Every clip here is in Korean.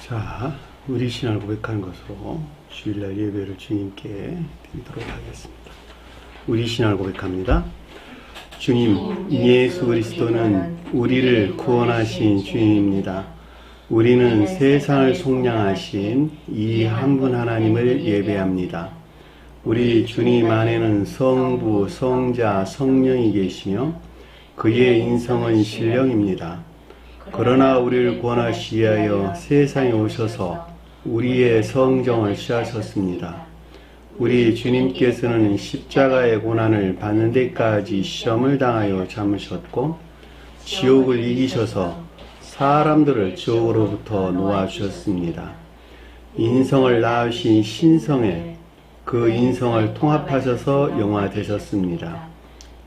자, 우리 신앙을 고백하는 것으로 주일날 예배를 주님께 드리도록 하겠습니다. 우리 신앙을 고백합니다. 주님, 예수 그리스도는 우리를 구원하신 주님입니다. 우리는 세상을 속량하신 이 한 분 하나님을 예배합니다. 우리 주님 안에는 성부, 성자, 성령이 계시며 그의 인성은 신령입니다. 그러나 우리를 구원하시기 위하여 세상에 오셔서 우리의 성정을 취하셨습니다. 우리 주님께서는 십자가의 고난을 받는 데까지 시험을 당하여 참으셨고 지옥을 이기셔서 사람들을 지옥으로부터 놓아주셨습니다. 인성을 낳으신 신성에 그 인성을 통합하셔서 영화 되셨습니다.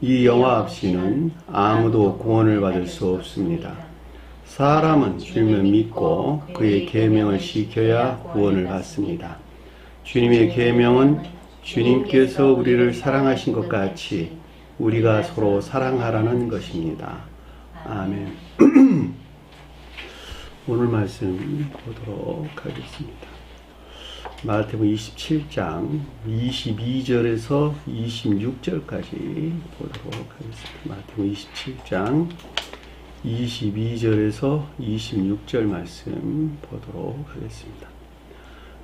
이 영화 없이는 아무도 구원을 받을 수 없습니다. 사람은 주님을 믿고 그의 계명을 지켜야 구원을 받습니다. 주님의 계명은 주님께서 우리를 사랑하신 것 같이 우리가 서로 사랑하라는 것입니다. 아멘. 오늘 말씀 보도록 하겠습니다. 마태복음 27장 22절에서 26절까지 보도록 하겠습니다. 마태복음 27장 22절에서 26절 말씀 보도록 하겠습니다.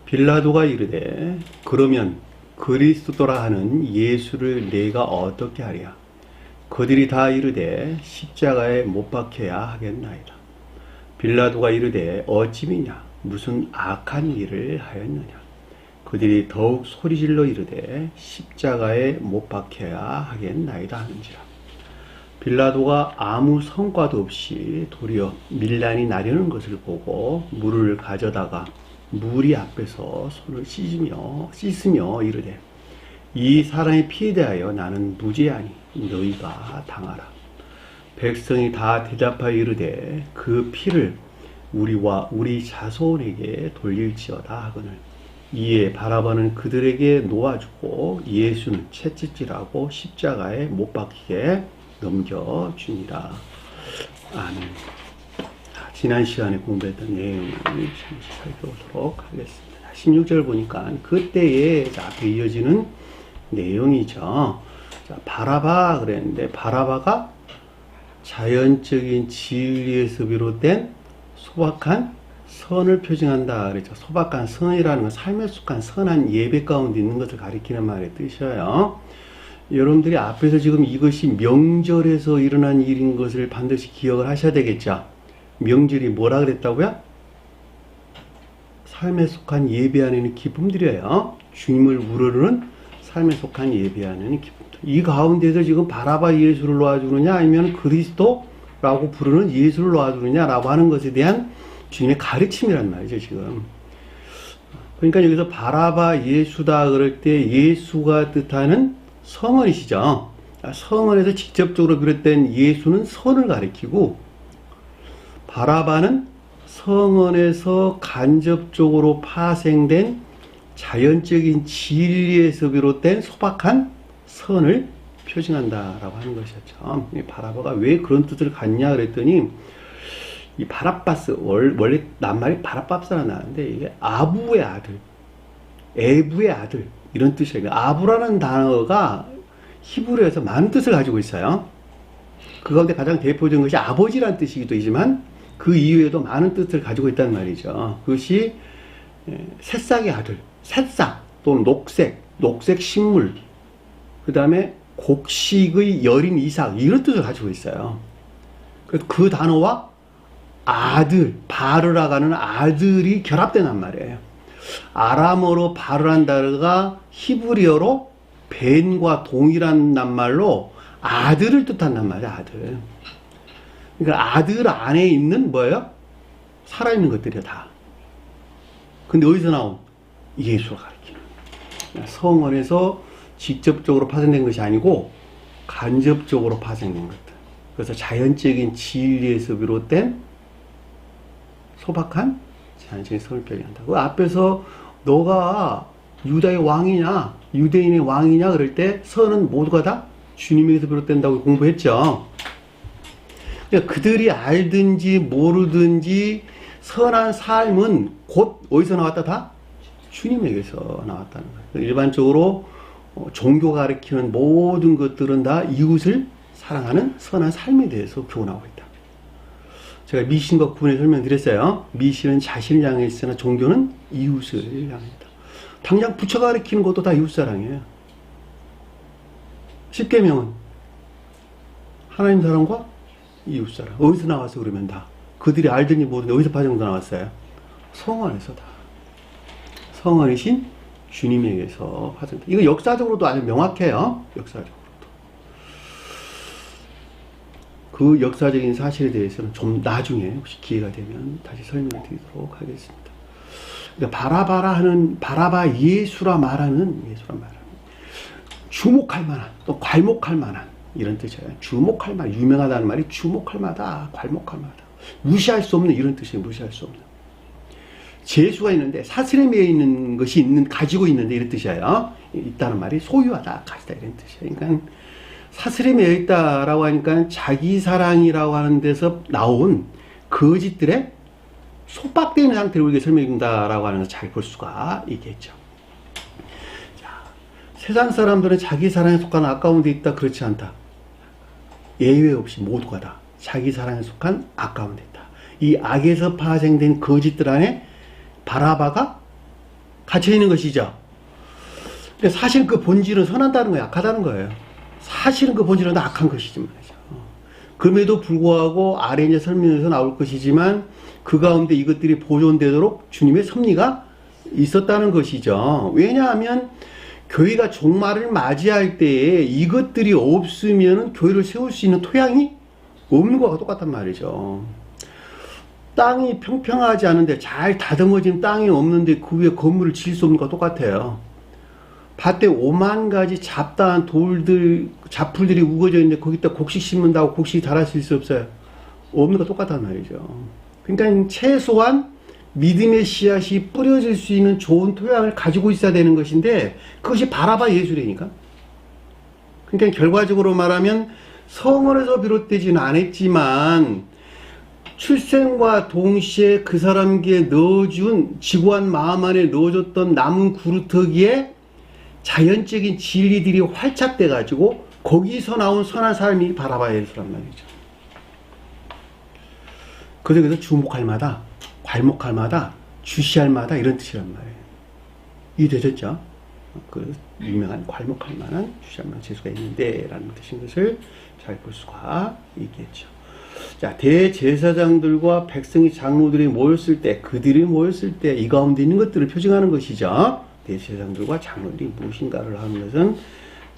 빌라도가 이르되 그러면 그리스도라 하는 예수를 내가 어떻게 하랴? 그들이 다 이르되 십자가에 못 박혀야 하겠나이다. 빌라도가 이르되 어찌 미냐? 무슨 악한 일을 하였느냐? 그들이 더욱 소리질러 이르되 십자가에 못 박혀야 하겠나이다 하는지라. 빌라도가 아무 성과도 없이 도리어 밀란이 나려는 것을 보고 물을 가져다가 무리 앞에서 손을 씻으며 이르되 이 사람의 피에 대하여 나는 무죄하니 너희가 당하라. 백성이 다 대답하여 이르되 그 피를 우리와 우리 자손에게 돌릴지어다 하거늘 이에 바라바는 그들에게 놓아주고 예수는 채찍질하고 십자가에 못 박히게 넘겨주니라. 아멘. 지난 시간에 공부했던 내용을 살펴보도록 하겠습니다. 16절 보니까 그때에 앞에 이어지는 내용이죠. 자, 바라바 그랬는데 바라바가 자연적인 진리에서 비롯된 소박한 선을 표징한다 그랬죠. 소박한 선이라는 건 삶에 속한 선한 예배 가운데 있는 것을 가리키는 말의 뜻이에요. 여러분들이 앞에서 지금 이것이 명절에서 일어난 일인 것을 반드시 기억을 하셔야 되겠죠. 명절이 뭐라 그랬다고요? 삶에 속한 예배하는 기쁨들이에요. 주님을 우러르는 삶에 속한 예배하는 기쁨들. 이 가운데서 지금 바라바 예수를 놓아주느냐 아니면 그리스도라고 부르는 예수를 놓아주느냐라고 하는 것에 대한 주님의 가르침이란 말이죠 지금. 그러니까 여기서 바라바 예수다 그럴 때 예수가 뜻하는 성언이시죠. 성언에서 직접적으로 비롯된 예수는 선을 가리키고 바라바는 성언에서 간접적으로 파생된 자연적인 진리에서 비롯된 소박한 선을 표징한다라고 하는 것이었죠. 바라바가 왜 그런 뜻을 갖냐 그랬더니 이 바라바스 원래 낱말이 바라바스라 나는데 이게 아부의 아들, 에부의 아들 이런 뜻이에요. 아부라는 단어가 히브리어에서 많은 뜻을 가지고 있어요. 그 가운데 가장 대표적인 것이 아버지라는 뜻이기도 하지만 그 이외에도 많은 뜻을 가지고 있단 말이죠. 그것이 새싹의 아들, 새싹 또는 녹색 식물, 그 다음에 곡식의 여린 이삭 이런 뜻을 가지고 있어요. 그 단어와 아들, 바르라가는 아들이 결합된단 말이에요. 아람어로 바르란 단어가 히브리어로 벤과 동일한 낱말로 아들을 뜻한단 말이야, 아들. 그러니까 아들 안에 있는 뭐예요? 살아있는 것들이야, 다. 근데 어디서 나온? 예수를 가리키는. 성언에서 직접적으로 파생된 것이 아니고 간접적으로 파생된 것들. 그래서 자연적인 진리에서 비롯된 소박한 자연적인 선을 표현한다. 그 앞에서 너가 유다의 왕이냐, 유대인의 왕이냐 그럴 때 선은 모두가 다 주님에게서 비롯된다고 공부했죠. 그러니까 그들이 알든지 모르든지 선한 삶은 곧 어디서 나왔다? 다 주님에게서 나왔다는 거예요. 일반적으로 종교가 가르치는 모든 것들은 다 이웃을 사랑하는 선한 삶에 대해서 교훈하고 있다. 제가 미신과 구분해 설명드렸어요. 미신은 자신을 향해 있으나 종교는 이웃을 향했다. 당장 부처가 가르치는 것도 다 이웃사랑이에요. 십계명은 하나님 사랑과 이웃사랑. 어디서 나왔어 그러면 다. 그들이 알든지 모르든지 어디서 파생도 나왔어요? 성안에서 다. 성안이신 주님에게서 파생다. 이거 역사적으로도 아주 명확해요. 역사적으로도. 그 역사적인 사실에 대해서는 좀 나중에 혹시 기회가 되면 다시 설명을 드리도록 하겠습니다. 그러니까 바라바 예수라 말하는 주목할 만한, 또 괄목할 만한 이런 뜻이에요. 주목할 만한, 유명하다는 말이 주목할 만하다, 괄목할 만하다. 무시할 수 없는 이런 뜻이에요. 무시할 수 없는. 재수가 있는데 사슬에 매여 있는 것이 가지고 있는데 이런 뜻이에요. 있다는 말이 소유하다, 가지다 이런 뜻이에요. 그러니까 사슬에 매여 있다라고 하니까 자기 사랑이라고 하는 데서 나온 거짓들의 속박되는 상태를 우리에게 설명해준다라고 하는 것을 잘 볼 수가 있겠죠. 자, 세상 사람들은 자기 사랑에 속한 아까운 데 있다. 그렇지 않다. 예외 없이 모두가 다 자기 사랑에 속한 아까운 데 있다. 이 악에서 파생된 거짓들 안에 바라바가 갇혀있는 것이죠. 사실 그 본질은 선하다는 거예요. 악하다는 거예요. 사실은 그 본질은 악한 것이지 말이죠. 그럼에도 불구하고 아래 이제 설명에서 나올 것이지만 그 가운데 이것들이 보존되도록 주님의 섭리가 있었다는 것이죠. 왜냐하면 교회가 종말을 맞이할 때에 이것들이 없으면 교회를 세울 수 있는 토양이 없는 것과 똑같단 말이죠. 땅이 평평하지 않은데 잘 다듬어진 땅이 없는데 그 위에 건물을 지을 수 없는 것과 똑같아요. 밭에 5만 가지 잡다한 잡풀들이 우거져 있는데 거기다 곡식 심는다고 곡식이 자랄 수 있어 없어요? 없는 것과 똑같단 말이죠. 그러니까 최소한 믿음의 씨앗이 뿌려질 수 있는 좋은 토양을 가지고 있어야 되는 것인데 그것이 바라바 예수라니까. 그러니까 결과적으로 말하면 성원에서 비롯되지는 않았지만 출생과 동시에 그 사람에게 넣어준 지구한 마음 안에 넣어줬던 남은 구루터기에 자연적인 진리들이 활착돼 가지고 거기서 나온 선한 삶이 바라바 예수란 말이죠. 그래서 주목할 마다, 괄목할 마다, 주시할 마다 이런 뜻이란 말이에요. 이해되셨죠? 그 유명한 괄목할 만한, 주시할 만한 재수가 있는데 라는 뜻인 것을 잘 볼 수가 있겠죠. 자, 대제사장들과 백성의 장로들이 모였을 때, 그들이 모였을 때 이 가운데 있는 것들을 표징하는 것이죠. 대제사장들과 장로들이 무엇인가를 하는 것은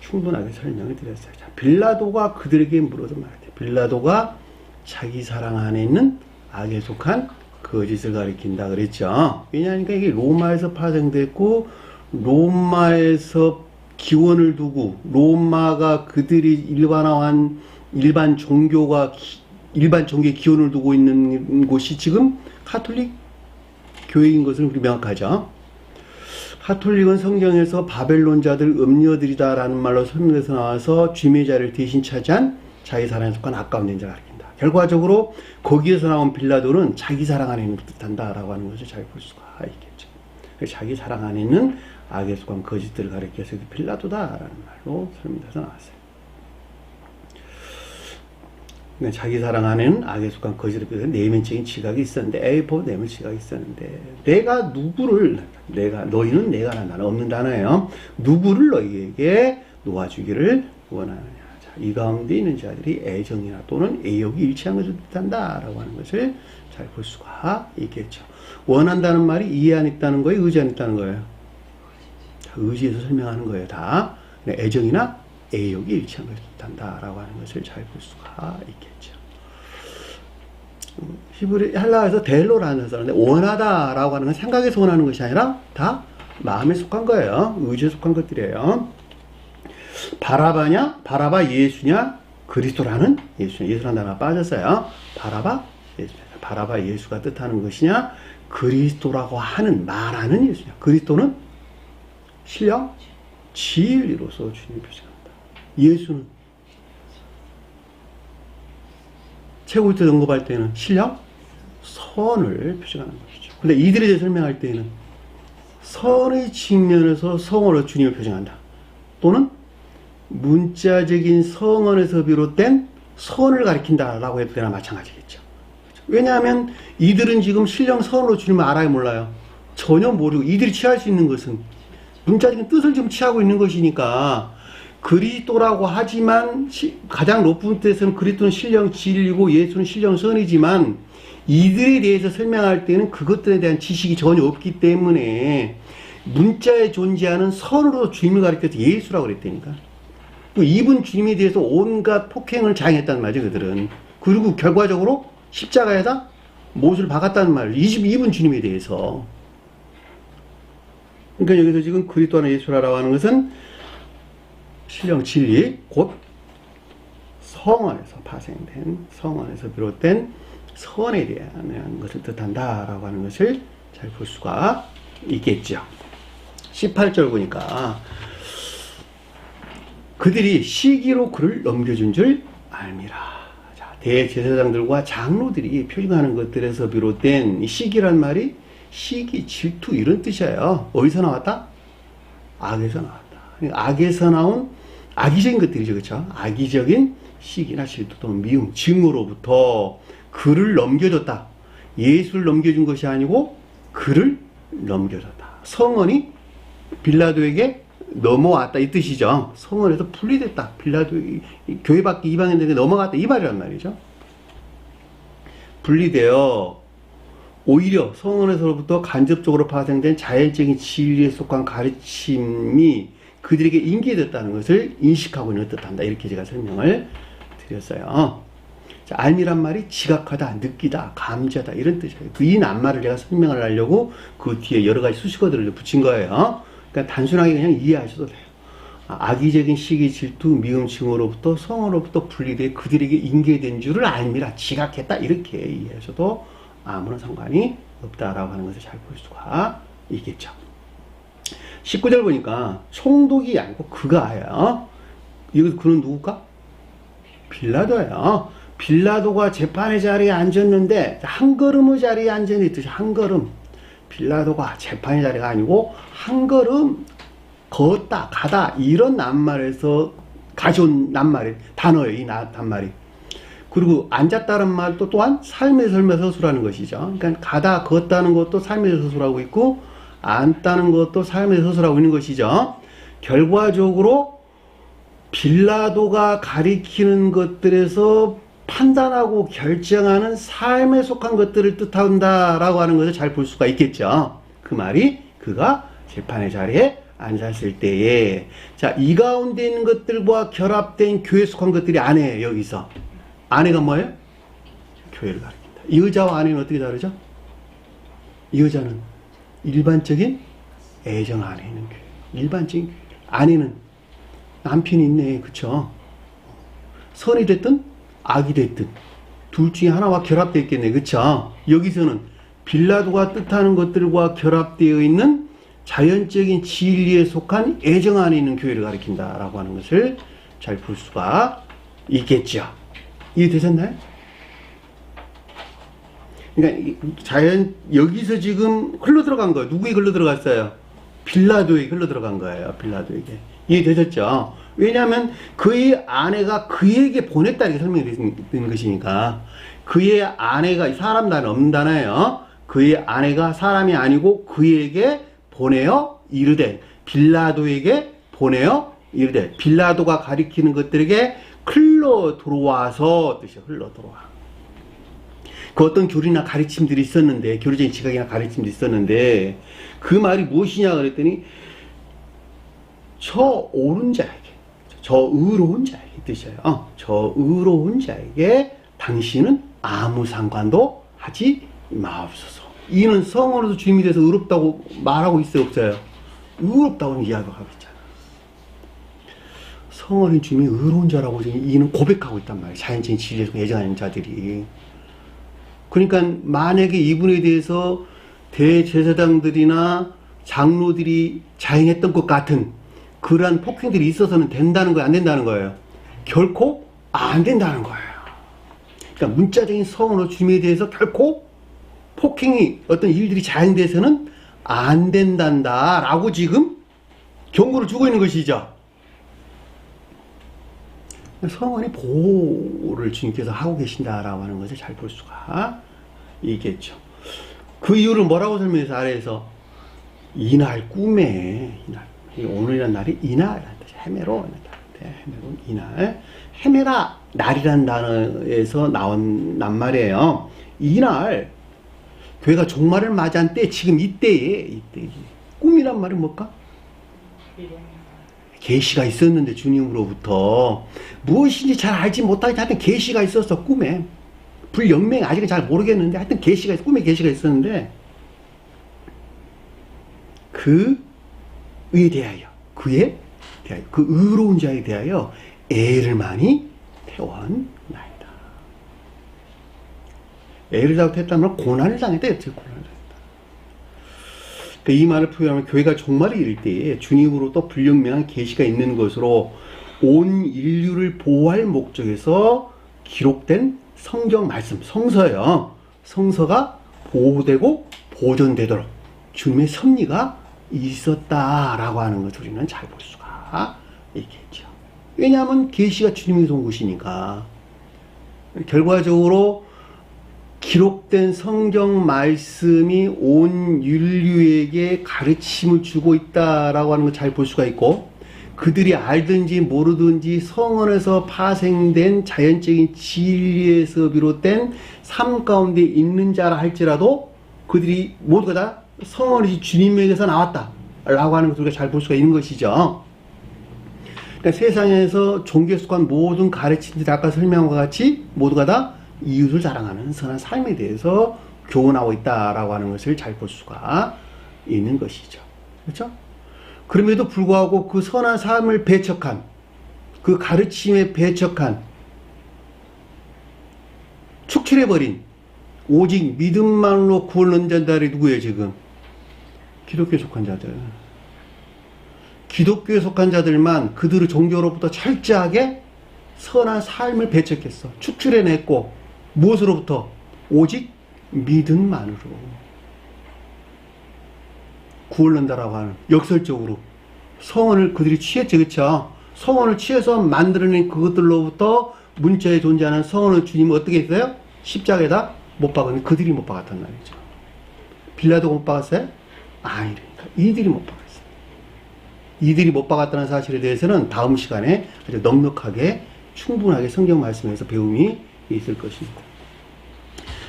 충분하게 설명을 드렸어요. 자, 빌라도가 그들에게 물어도 말이에요. 빌라도가 자기 사랑 안에 있는 악에 속한 거짓을 가리킨다 그랬죠. 왜냐하면 이게 로마에서 파생됐고 로마에서 기원을 두고 로마가 그들이 일반화한 일반 종교의 기원을 두고 있는 곳이 지금 카톨릭 교회인 것은 우리 명확하죠. 카톨릭은 성경에서 바벨론자들 음녀들이다라는 말로 설명해서 나와서 쥐의 자리를 대신 차지한 자기 사랑에 속한 아까운 자를 가리킨다. 결과적으로 거기에서 나온 빌라도는 자기 사랑 안에 있는 뜻한다라고 하는 것을 잘 볼 수가 있겠죠. 자기 사랑 안에 있는 악에 속한 거짓들을 가리켜서 빌라도다라는 말로 설명해서 나왔어요. 자기 사랑 안에는 악에 속한 거짓을 비롯해 내면적인 지각이 있었는데, 내면 지각이 있었는데, 너희는 내가 나는 없는 단어예요. 누구를 너희에게 놓아주기를 원하느냐. 자, 이 가운데 있는 자들이 애정이나 또는 애욕이 일치한 것을 뜻한다라고 하는 것을 잘 볼 수가 있겠죠. 원한다는 말이 이해 안 있다는 거예요? 의지 안 있다는 거예요? 자, 의지에서 설명하는 거예요, 다. 애정이나 애욕이 일치한 것을 뜻한다라고 하는 것을 잘 볼 수가 있겠죠. 헬라어에서 델로라는 단어인데 원하다라고 하는 건 생각에서 원하는 것이 아니라 다 마음에 속한 거예요. 의지에 속한 것들이에요. 바라바냐? 바라바 예수냐? 그리스도라는 예수냐? 예수라는 단어가 빠졌어요. 바라바 예수냐? 바라바 예수가 뜻하는 것이냐? 그리스도라고 하는 말하는 예수냐? 그리스도는 신령 진리로서 주님이 표시합니다. 예수는 최고위트 언급할 때는 신령 선을 표시하는 것이죠. 근데 이들에 대해 설명할 때에는 선의 측면에서 성어로 주님을 표현한다. 또는 문자적인 성언에서 비롯된 선을 가리킨다라고 해도 되나 마찬가지겠죠. 왜냐하면 이들은 지금 신령 선으로 주님을 알아요, 몰라요? 전혀 모르고 이들이 취할 수 있는 것은 문자적인 뜻을 좀 취하고 있는 것이니까 그리스도라고 하지만 가장 높은 뜻에서는 그리스도는 신령 진리고 예수는 신령 선이지만 이들에 대해서 설명할 때는 그것들에 대한 지식이 전혀 없기 때문에 문자에 존재하는 선으로 주님을 가리켜서 예수라고 그랬다니까. 이분 주님에 대해서 온갖 폭행을 자행했단 말이죠, 그들은. 그리고 결과적으로 십자가에다 못을 박았다는 말이에요. 이분 주님에 대해서. 그러니까 여기서 지금 그리스도 안에 예수라고 하는 것은 신령 진리, 곧 성언에서 파생된, 성언에서 비롯된 선에 대한 것을 뜻한다라고 하는 것을 잘 볼 수가 있겠죠. 18절 보니까 그들이 시기로 그를 넘겨준 줄 알미라. 자, 대제사장들과 장로들이 표징하는 것들에서 비롯된 이 시기란 말이 시기, 질투 이런 뜻이에요. 어디서 나왔다? 악에서 나왔다. 악에서 나온 악의적인 것들이죠. 그렇죠? 악의적인 시기나 질투 또는 미움, 증오로부터 그를 넘겨줬다. 예수를 넘겨준 것이 아니고 그를 넘겨줬다. 성언이 빌라도에게 넘어왔다 이 뜻이죠. 성언에서 분리됐다. 빌라도 교회 밖에 이방인들에게 넘어갔다 이 말이란 말이죠. 분리되어 오히려 성언에서로부터 간접적으로 파생된 자연적인 진리에 속한 가르침이 그들에게 인계됐다는 것을 인식하고 있는 뜻한다. 이렇게 제가 설명을 드렸어요. 자, 알미란 말이 지각하다, 느끼다, 감지하다 이런 뜻이에요. 이 낱말을 제가 설명을 하려고 그 뒤에 여러 가지 수식어들을 붙인 거예요. 그러니까 단순하게 그냥 이해하셔도 돼요. 악의적인 시기, 질투, 미움, 증오로부터 성어로부터 분리돼 그들에게 인계된 줄을 알미라, 지각했다 이렇게 이해하셔도 아무런 상관이 없다라고 하는 것을 잘 볼 수가 있겠죠. 19절 보니까 총독이 아니고 그가예요. 이거 그는 누굴까? 빌라도예요. 빌라도가 재판의 자리에 앉았는데 한 걸음의 자리에 앉은 뜻이 한 걸음. 빌라도가 재판의 자리가 아니고 한 걸음 걷다 가다 이런 낱말에서 가져온 낱말이 단어예요. 이 단말이. 그리고 앉았다는 말도 또한 삶의 서술하는 것이죠. 그러니까 가다 걷다는 것도 삶의 서술하고 있고 앉다는 것도 삶의 서술하고 있는 것이죠. 결과적으로 빌라도가 가리키는 것들에서 판단하고 결정하는 삶에 속한 것들을 뜻한다라고 하는 것을 잘 볼 수가 있겠죠. 그 말이 그가 재판의 자리에 앉았을 때에 자, 이 가운데 있는 것들과 결합된 교회에 속한 것들이 아내예요. 여기서 아내가 뭐예요? 교회를 가리킨다. 이 여자와 아내는 어떻게 다르죠? 이 여자는 일반적인 애정 안에 있는 교회. 일반적인 교회. 아내는 남편이 있네. 그쵸? 선이 됐든 악이 됐든 둘 중에 하나와 결합되어 있겠네. 그쵸? 여기서는 빌라도가 뜻하는 것들과 결합되어 있는 자연적인 진리에 속한 애정 안에 있는 교회를 가리킨다라고 하는 것을 잘 볼 수가 있겠죠. 이해되셨나요? 그러니까 여기서 지금 흘러 들어간 거예요. 누구에 흘러 들어갔어요? 빌라도에게 흘러 들어간 거예요. 빌라도에게. 이해되셨죠? 왜냐하면 그의 아내가 그에게 보냈다 이렇게 설명이 되는 것이니까 그의 아내가 사람 단어 없는 단어예요. 그의 아내가 사람이 아니고 그에게 보내어 이르되 빌라도에게 보내어 이르되 빌라도가 가리키는 것들에게 흘러 들어와서 뜻이요. 흘러 들어와. 그 어떤 교리나 가르침들이 있었는데 교리적인 지각이나 가르침들이 있었는데 그 말이 무엇이냐 그랬더니 저 옳은 자에게 저 의로운 자에게 뜻이에요. 저 의로운 자에게 당신은 아무 상관도 하지 마옵소서. 이는 성언으로서 주님에 대해서 의롭다고 말하고 있어요, 없어요? 의롭다고는 이야기하고 있잖아. 성언인 주님이 의로운 자라고 지금 이는 고백하고 있단 말이에요. 자연적인 진리에서 예정하는 자들이. 그러니까 만약에 이분에 대해서 대제사장들이나 장로들이 자행했던 것 같은 그러한 폭행들이 있어서는 된다는 거예요? 안 된다는 거예요? 결코 안 된다는 거예요. 그러니까 문자적인 성언으로 주님에 대해서 결코 폭행이 어떤 일들이 자행돼서는 안 된단다 라고 지금 경고를 주고 있는 것이죠. 성원의 보호를 주님께서 하고 계신다라고 하는 것을 잘 볼 수가 있겠죠. 그 이유를 뭐라고 설명해서 아래에서 이날 꿈에 오늘이란 날이 이날 헤메로 이날 헤메라 날이란 단어에서 나온 낱말이에요. 이날 교회가 종말을 맞이한 때 지금 이때에 꿈이란 말은 뭘까? 계시가 있었는데 주님으로부터 무엇인지 잘 알지 못하게 하여튼 계시가 있었어. 꿈에 불영맹 아직은 잘 모르겠는데 하여튼 계시가 꿈에 계시가 있었는데 그에 대하여 그 의로운 자에 대하여 애를 많이 태웠나이다. 애를 자고 태웠다면 고난을 당했다. 이렇게 고난을 당했다. 이 말을 표현하면 교회가 종말을 이룰 때에 주님으로부터 불영명한 계시가 있는 것으로 온 인류를 보호할 목적에서 기록된 성경 말씀, 성서예요. 성서가 보호되고 보존되도록 주님의 섭리가 있었다라고 하는 것을 우리는 잘 볼 수가 있겠죠. 왜냐하면 계시가 주님에서 온 것이니까. 결과적으로 기록된 성경 말씀이 온 인류에게 가르침을 주고 있다라고 하는 걸 잘 볼 수가 있고, 그들이 알든지 모르든지 성언에서 파생된 자연적인 진리에서 비롯된 삶 가운데 있는 자라 할지라도 그들이 모두가 다 성언이 주님에게서 나왔다 라고 하는 것을 우리가 잘 볼 수가 있는 것이죠. 그러니까 세상에서 종교에 속한 모든 가르침들이 아까 설명한 것 같이 모두가 다 이웃을 자랑하는 선한 삶에 대해서 교훈하고 있다라고 하는 것을 잘 볼 수가 있는 것이죠. 그렇죠? 그럼에도 불구하고 그 선한 삶을 배척한, 그 가르침에 배척한, 축출해버린 오직 믿음만으로 구원을 얻는 자들이 누구예요 지금? 기독교에 속한 자들. 기독교에 속한 자들만 그들의 종교로부터 철저하게 선한 삶을 배척했어. 축출해냈고 무엇으로부터? 오직 믿음만으로 구원을 얻는다라고 하는, 역설적으로 성언을 그들이 취했죠. 그렇죠? 성언을 취해서 만들어낸 그것들로부터 문자에 존재하는 성언을 주님은 어떻게 했어요? 십자가에다 못 박았는데 그들이 못 박았단 말이죠. 빌라도가 못 박았어요? 아니니까 이들이 못 박았어요. 이들이 못 박았다는 사실에 대해서는 다음 시간에 아주 넉넉하게 충분하게 성경 말씀에서 배움이 있을 것입니다.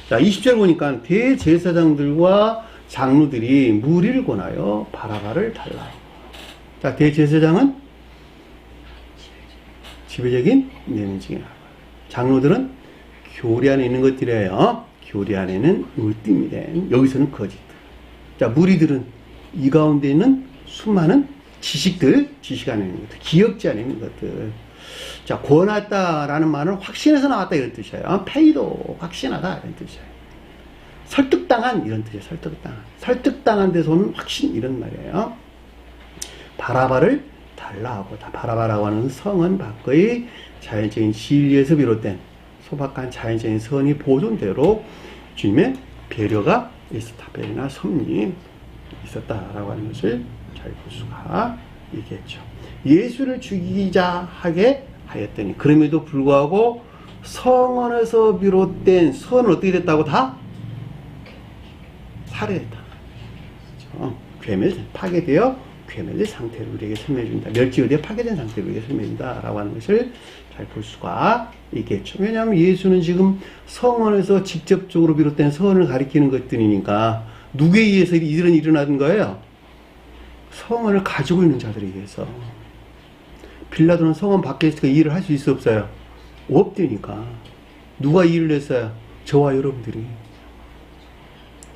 자, 20절 보니까 대제사장들과 장로들이 무리를 권하여 바라바를 달라. 자, 대제사장은 지배적인 내면적인, 장로들은 교리 안에 있는 것들이에요. 교리 안에는 으뜸이 된, 여기서는 거짓. 자, 무리들은 이 가운데 있는 수많은 지식들, 지식 안에 있는 것들, 기억지 안에 있는 것들. 자, 권하다라는 말은 확신해서 나왔다 이런 뜻이에요. 페이도 확신하다 이런 뜻이에요. 설득당한 이런 뜻이에요. 설득당한 데서 오는 확신 이런 말이에요. 바라바를 달라하고, 바라바라고 하는 성은 밖의 자연적인 진리에서 비롯된 소박한 자연적인 선이 보존대로 주님의 배려가 있었다. 배려나 섭리 있었다라고 하는 것을 잘 볼 수가 있겠죠. 예수를 죽이자 하게 하였더니, 그럼에도 불구하고 성언에서 비롯된 선은 어떻게 됐다고? 다 살해됐다. 그렇죠? 파괴되어 괴멸된 상태로 우리에게 설명해준다. 멸지의되어 파괴된 상태로 우리에게 설명해준다 라고 하는 것을 잘 볼 수가 있겠죠. 왜냐하면 예수는 지금 성언에서 직접적으로 비롯된 선을 가리키는 것들이니까 누구에 의해서 이런 일이 일어나는 거예요? 성언을 가지고 있는 자들에 의해서. 빌라도는 성언 밖에서 이 일을 할 수 있어 없어요? 없대니까. 누가 이 일을 했어요? 저와 여러분들이.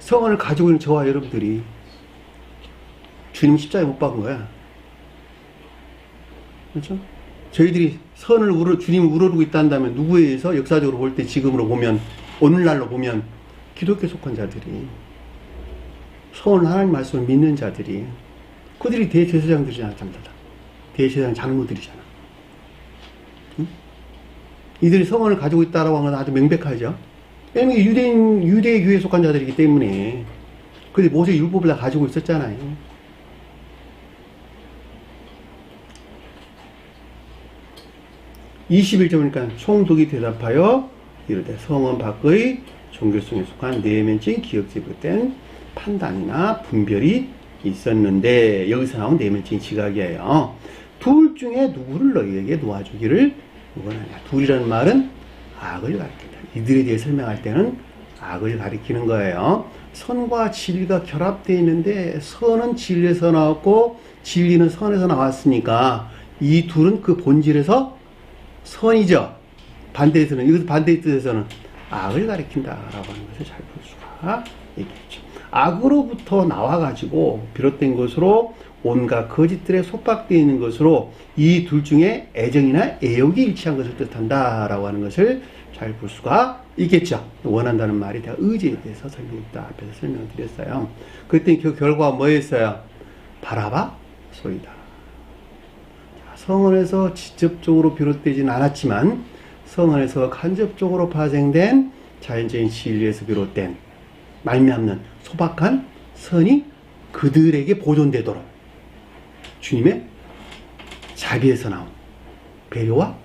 성언을 가지고 있는 저와 여러분들이. 주님 십자가에 못 박은 거야. 그렇죠? 저희들이 주님을 우러르고 있다 한다면 누구에 의해서? 역사적으로 볼 때, 지금으로 보면, 오늘날로 보면 기독교에 속한 자들이, 성언을 하나님 말씀을 믿는 자들이, 그들이 대제사장들이잖아. 대제사장 장로들이잖아. 응? 이들이 성언을 가지고 있다라고 하는 건 아주 명백하죠. 왜냐면 유대 교회에 속한 자들이기 때문에. 근데 모세 율법을 다 가지고 있었잖아요. 21절 보니까 총독이 대답하여 이르되 성은 밖의 종교성에 속한 내면적인 기억에 비롯된 판단이나 분별이 있었는데, 여기서 나온 내면적인 지각이에요. 둘 중에 누구를 너희에게 놓아주기를 원하냐. 둘이라는 말은 악을 가리킨다. 이들에 대해 설명할 때는 악을 가리키는 거예요. 선과 진리가 결합되어 있는데, 선은 진리에서 나왔고 진리는 선에서 나왔으니까 이 둘은 그 본질에서 선이죠. 반대에서는, 여기서 반대의 뜻에서는 악을 가리킨다라고 하는 것을 잘 볼 수가 있겠죠. 악으로부터 나와가지고 비롯된 것으로 온갖 거짓들에 속박되어 있는 것으로 이 둘 중에 애정이나 애욕이 일치한 것을 뜻한다라고 하는 것을 잘 볼 수가 있겠죠. 원한다는 말이 다 의지에 대해서 설명했다. 앞에서 설명을 드렸어요. 그때 그 결과가 뭐였어요? 바라바 소이다. 성언에서 직접적으로 비롯되지는 않았지만 성언에서 간접적으로 파생된 자연적인 진리에서 비롯된 말미암는 소박한 선이 그들에게 보존되도록 주님의 자비에서 나온 배려와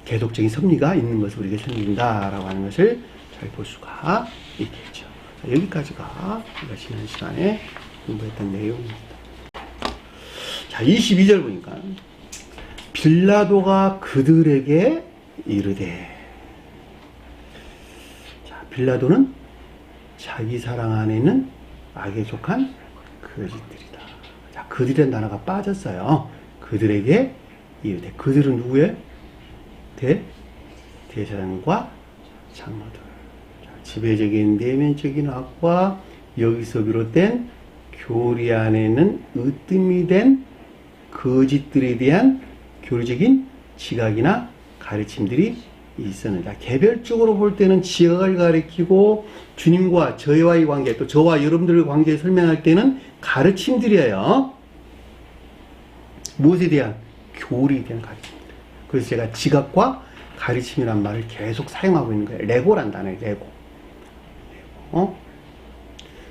계속적인 섭리가 있는 것을 우리에게 설명한다라고 하는 것을 잘 볼 수가 있겠죠. 여기까지가 우리가 지난 시간에 공부했던 내용입니다. 자, 22절 보니까 빌라도가 그들에게 이르되. 자, 빌라도는 자기 사랑 안에는 악에 속한 거짓들이다. 자, 그들이라는 단어가 빠졌어요. 그들에게 이르되. 그들은 누구예요? 대제사장과 장로들. 자, 지배적인 내면적인 악과 여기서 비롯된 교리 안에는 으뜸이 된 거짓들에 대한 교리적인 지각이나 가르침들이 있었는데, 개별적으로 볼 때는 지각을 가리키고 주님과 저와의 관계, 또 저와 여러분들의 관계를 설명할 때는 가르침들이에요. 무엇에 대한? 교리에 대한 가르침들. 그래서 제가 지각과 가르침이란 말을 계속 사용하고 있는 거예요. 레고란 단어예요. 레고.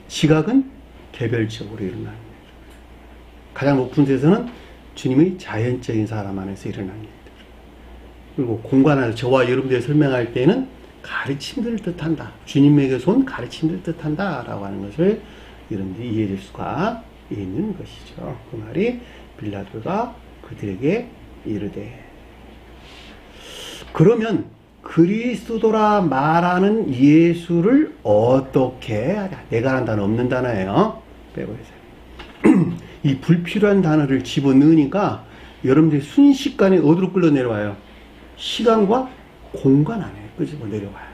지각은 개별적으로 일어나는 거예요. 가장 높은 데서는 주님의 자연적인 사람 안에서 일어나는 일들. 그리고 공간 안에서 저와 여러분들이 설명할 때는 가르침들을 뜻한다. 주님에게서 온 가르침들을 뜻한다. 라고 하는 것을 여러분들이 이해할 수가 있는 것이죠. 그 말이 빌라도가 그들에게 이르되. 그러면 그리스도라 말하는 예수를 어떻게 하냐. 내가 한 단어 없는 단어예요. 빼고 해서. 이 불필요한 단어를 집어넣으니까 여러분들이 순식간에 어디로 끌려 내려와요? 시간과 공간 안에 끌어 내려와요.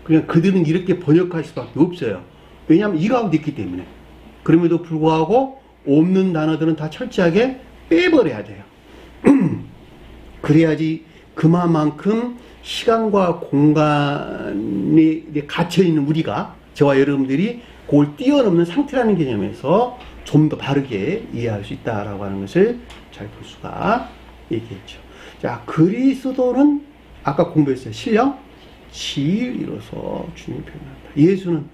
그냥 그들은 이렇게 번역할 수밖에 없어요. 왜냐하면 이 가운데 있기 때문에. 그럼에도 불구하고 없는 단어들은 다 철저하게 빼버려야 돼요. 그래야지 그만큼 시간과 공간에 갇혀있는 우리가, 저와 여러분들이 그걸 뛰어넘는 상태라는 개념에서 좀 더 바르게 이해할 수 있다라고 하는 것을 잘 볼 수가 있겠죠. 자, 그리스도는 아까 공부했어요. 신령 지일이로서 주님 표현한다. 예수는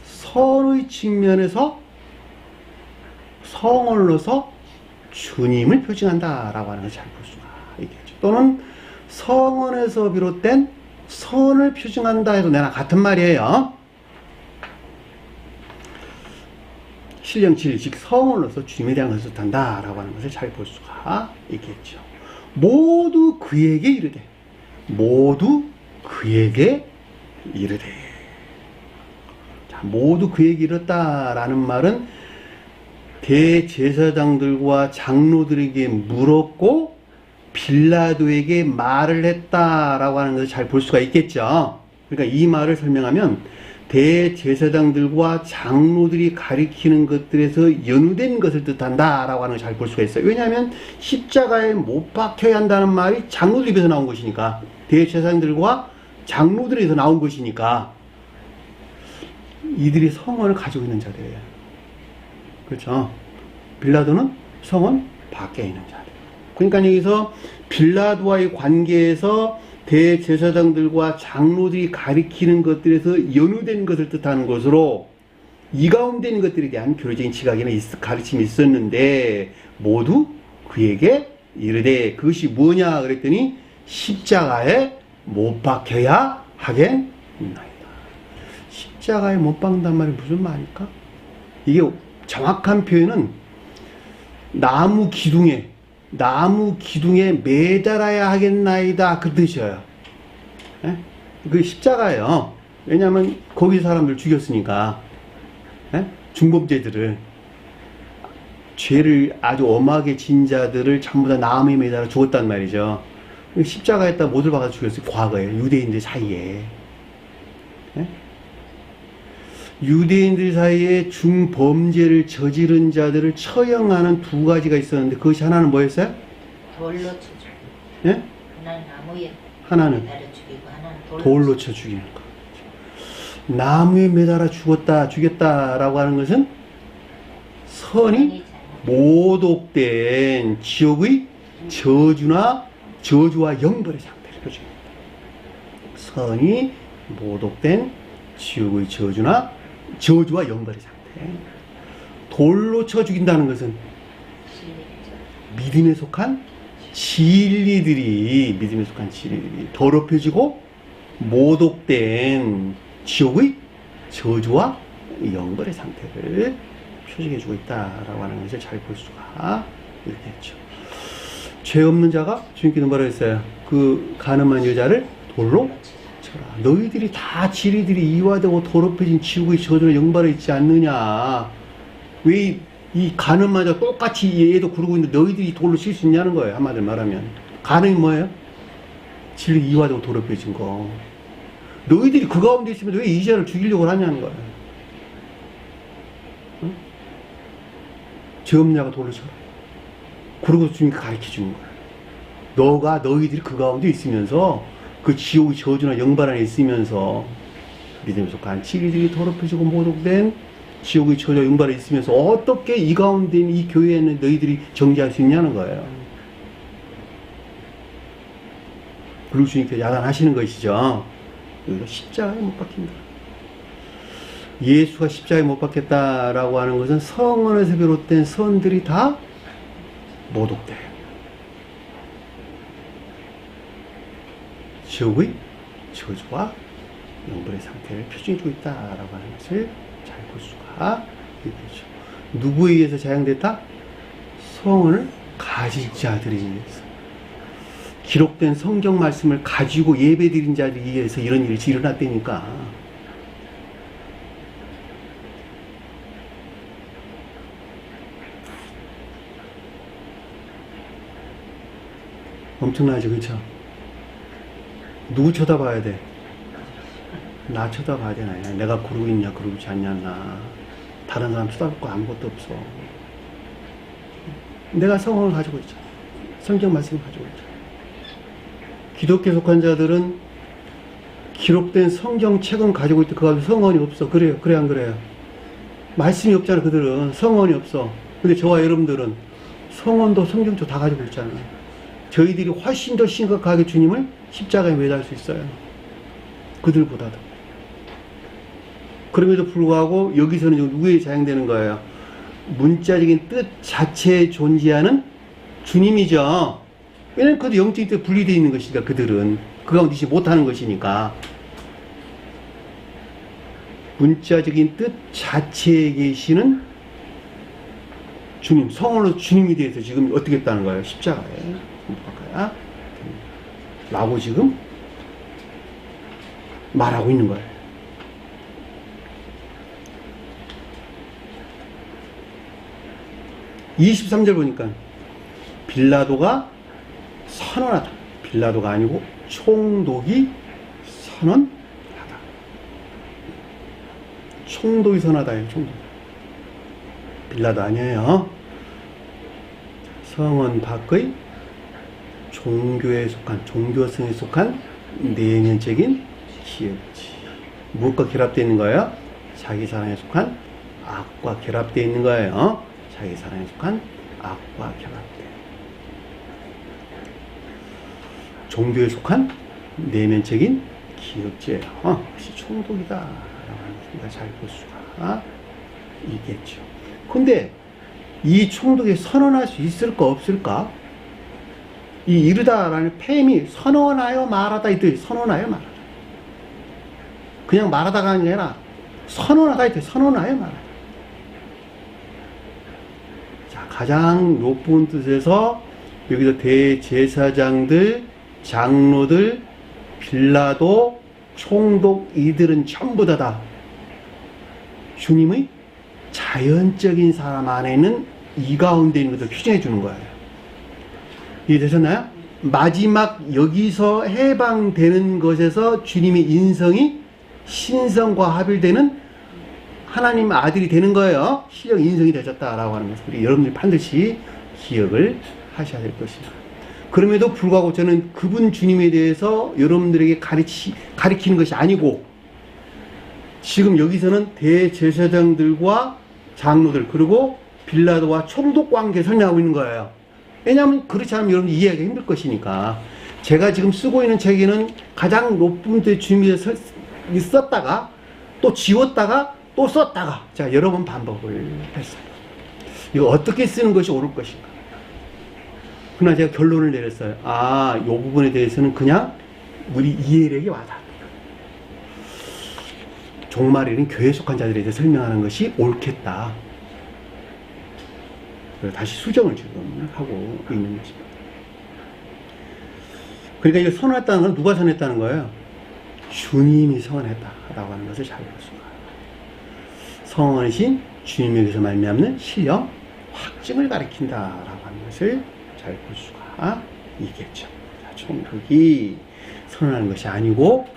선의 측면에서 성언으로서 주님을 표징한다라고 하는 것을 잘 볼 수가 있겠죠. 또는 성언에서 비롯된 선을 표징한다 해도 내나 같은 말이에요. 신령 진리, 즉 성언으로서 주님에 대한 것을 뜻한다라고 하는 것을 잘 볼 수가 있겠죠. 모두 그에게 이르되. 모두 그에게 이르되. 자, 모두 그에게 이르렀다라는 말은 대제사장들과 장로들에게 물었고 빌라도에게 말을 했다라고 하는 것을 잘 볼 수가 있겠죠. 그러니까 이 말을 설명하면 대제사장들과 장로들이 가리키는 것들에서 연루된 것을 뜻한다라고 하는 걸 잘 볼 수가 있어요. 왜냐하면 십자가에 못 박혀야 한다는 말이 장로들 입에서 나온 것이니까, 대제사장들과 장로들에서 나온 것이니까 이들이 성언을 가지고 있는 자들이에요. 그렇죠? 빌라도는 성언 밖에 있는 자들. 그러니까 여기서 빌라도와의 관계에서 대제사장들과 장로들이 가리키는 것들에서 연루된 것을 뜻하는 것으로 이 가운데 있는 것들에 대한 교리적인 지각이나 가르침이 있었는데 모두 그에게 이르되 그것이 뭐냐 그랬더니 십자가에 못 박혀야 하겠나이다. 십자가에 못 박는단 말이 무슨 말입니까? 이게 정확한 표현은 나무 기둥에 매달아야 하겠나이다 그 뜻이에요. 예? 그 십자가예요. 왜냐하면 거기 사람들 죽였으니까. 예? 중범죄들을 죄를 아주 엄하게 진 자들을 전부 다 나무에 매달아 죽었단 말이죠. 십자가에다 못을 박아 죽였어요. 과거에 유대인들 사이에. 예? 유대인들 사이에 중범죄를 저지른 자들을 처형하는 두 가지가 있었는데 그것이 하나는 뭐였어요? 돌로 쳐 죽이고. 예? 하나는 나무에 하나는 매달아 죽이고 하나는 돌로 쳐 죽이는 거. 나무에 매달아 죽였다라고 하는 것은 선이 모독된 지옥의 저주와 영벌의 상태를 표현합니다. 선이 모독된 지옥의 저주와 영벌의 상태. 돌로 쳐 죽인다는 것은 믿음에 속한 진리들이 더럽혀지고 모독된 지옥의 저주와 영벌의 상태를 표시해주고 있다라고 하는 것을 잘 볼 수가 있겠죠. 죄 없는 자가 주님께서 뭐라 했어요? 그 가늠한 여자를 돌로 쳐라. 너희들이 다 지리들이 이화되고 더럽혀진 지옥의 저주와 영벌에 있지 않느냐? 왜 이 가늠한 자 똑같이 얘도 그러고 있는데 너희들이 돌로 칠 수 있냐는 거예요. 한마디로 말하면 가늠이 뭐예요? 진리 이화되고 더럽혀진 거. 너희들이 그 가운데 있으면 왜 이자를 죽이려고 하냐는 거예요. 응? 죄 없는 자가 돌로 쳐라. 그러고 주님이 가르쳐 주는 거예요. 너희들이 그 가운데 있으면서 그 지옥의 저주나 영발 안에 있으면서 믿음에 속한 진리들이 더럽혀지고 모독된 지옥의 저주와 영발에 있으면서 어떻게 이 가운데 있는 이 교회에는 너희들이 정죄할 수 있냐는 거예요. 그리고 주님께서 야단하시는 것이죠. 여기가 십자가에 못 박힌다. 예수가 십자가에 못 박혔다라고 하는 것은 성언에서 비롯된 선들이 다 모독돼요. 지옥의 저주와 영벌의 상태를 표시해주고 있다라고 하는 것을 잘 볼 수가 있겠죠. 누구에 의해서 자양됐다? 성언을 가진 자들에 의해서. 기록된 성경 말씀을 가지고 예배드린 자들에 의해서 이런 일이 일어났다니까. 엄청나죠, 그렇죠? 누구 쳐다봐야 돼? 나 쳐다봐야 되나? 내가 그러고 있냐, 그러고 있지 않냐, 나. 다른 사람 쳐다볼 거 아무것도 없어. 내가 성경을 가지고 있잖아. 성경 말씀을 가지고 있잖아. 기독교에 속한 자들은 기록된 성경책은 가지고 있대. 그 가운데 성언이 없어. 그래요? 그래, 안 그래요? 말씀이 없잖아, 그들은. 성언이 없어. 근데 저와 여러분들은 성언도 성경도 다 가지고 있잖아. 저희들이 훨씬 더 심각하게 주님을 십자가에 매달 수 있어요. 그들보다도. 그럼에도 불구하고 여기서는 누구에 자양되는 거예요? 문자적인 뜻 자체에 존재하는 주님이죠. 왜냐면 그도 영적인 뜻 분리되어 있는 것이니까 그들은 그 가운데 있지 못하는 것이니까 문자적인 뜻 자체에 계시는 주님, 성원으로 주님이 대해서 지금 어떻게 했다는 거예요? 십자가에 못 박아야 라고 지금 말하고 있는 거예요. 23절 보니까 빌라도가 선언하다. 빌라도가 아니고 총독이 선언하다. 총독이 선언하다예요. 총독. 빌라도 아니에요. 성원 밖의 종교에 속한, 종교성에 속한 내면적인 기업지. 무엇과 결합되어 있는 거예요? 자기 사랑에 속한 악과 결합되어 있는 거예요. 자기 사랑에 속한 악과 결합되어. 종교에 속한 내면적인 기억죄예요. 그것이 총독이다 라고 우리가 잘 볼 수가 있겠죠. 근데 이 총독에 선언할 수 있을까 없을까? 이 이르다라는 폐임이 선언하여 말하다 이 뜻. 선언하여 말하다. 그냥 말하다가 아니라 선언하다 이 뜻. 선언하여 말하다. 자, 가장 높은 뜻에서 여기서 대제사장들, 장로들, 빌라도, 총독 이들은 전부 다 주님의 자연적인 사람 안에는 이 가운데 있는 것을 표현해 주는 거예요. 이해되셨나요? 마지막 여기서 해방되는 것에서 주님의 인성이 신성과 합일되는 하나님 아들이 되는 거예요. 신령 인성이 되셨다라고 하는 것을 우리 여러분들이 반드시 기억을 하셔야 될 것입니다. 그럼에도 불구하고 저는 그분 주님에 대해서 여러분들에게 가리키는 것이 아니고 지금 여기서는 대제사장들과 장로들 그리고 빌라도와 총독 관계 설명하고 있는 거예요. 왜냐하면 그렇지 않으면 여러분 이해하기 힘들 것이니까. 제가 지금 쓰고 있는 책에는 가장 높은 데 주님이 썼다가 또 지웠다가 또 썼다가 제가 여러 번 반복을 했어요. 이거 어떻게 쓰는 것이 옳을 것인가. 그러나 제가 결론을 내렸어요. 이 부분에 대해서는 그냥 우리 이해력이 와닿습니다. 종말에는 교회에 속한 자들에 대해 설명하는 것이 옳겠다. 다시 수정을 지금 하고 있는 것입니다. 그러니까 이거 선언했다는 건 누가 선언했다는 거예요? 주님이 선언했다라고 하는 것을 잘 볼 수가 있어요. 선언이신 주님에게서 말미암는 신령 확증을 가리킨다라고 하는 것을 잘 볼 수가 있겠죠. 총독이 선언하는 것이 아니고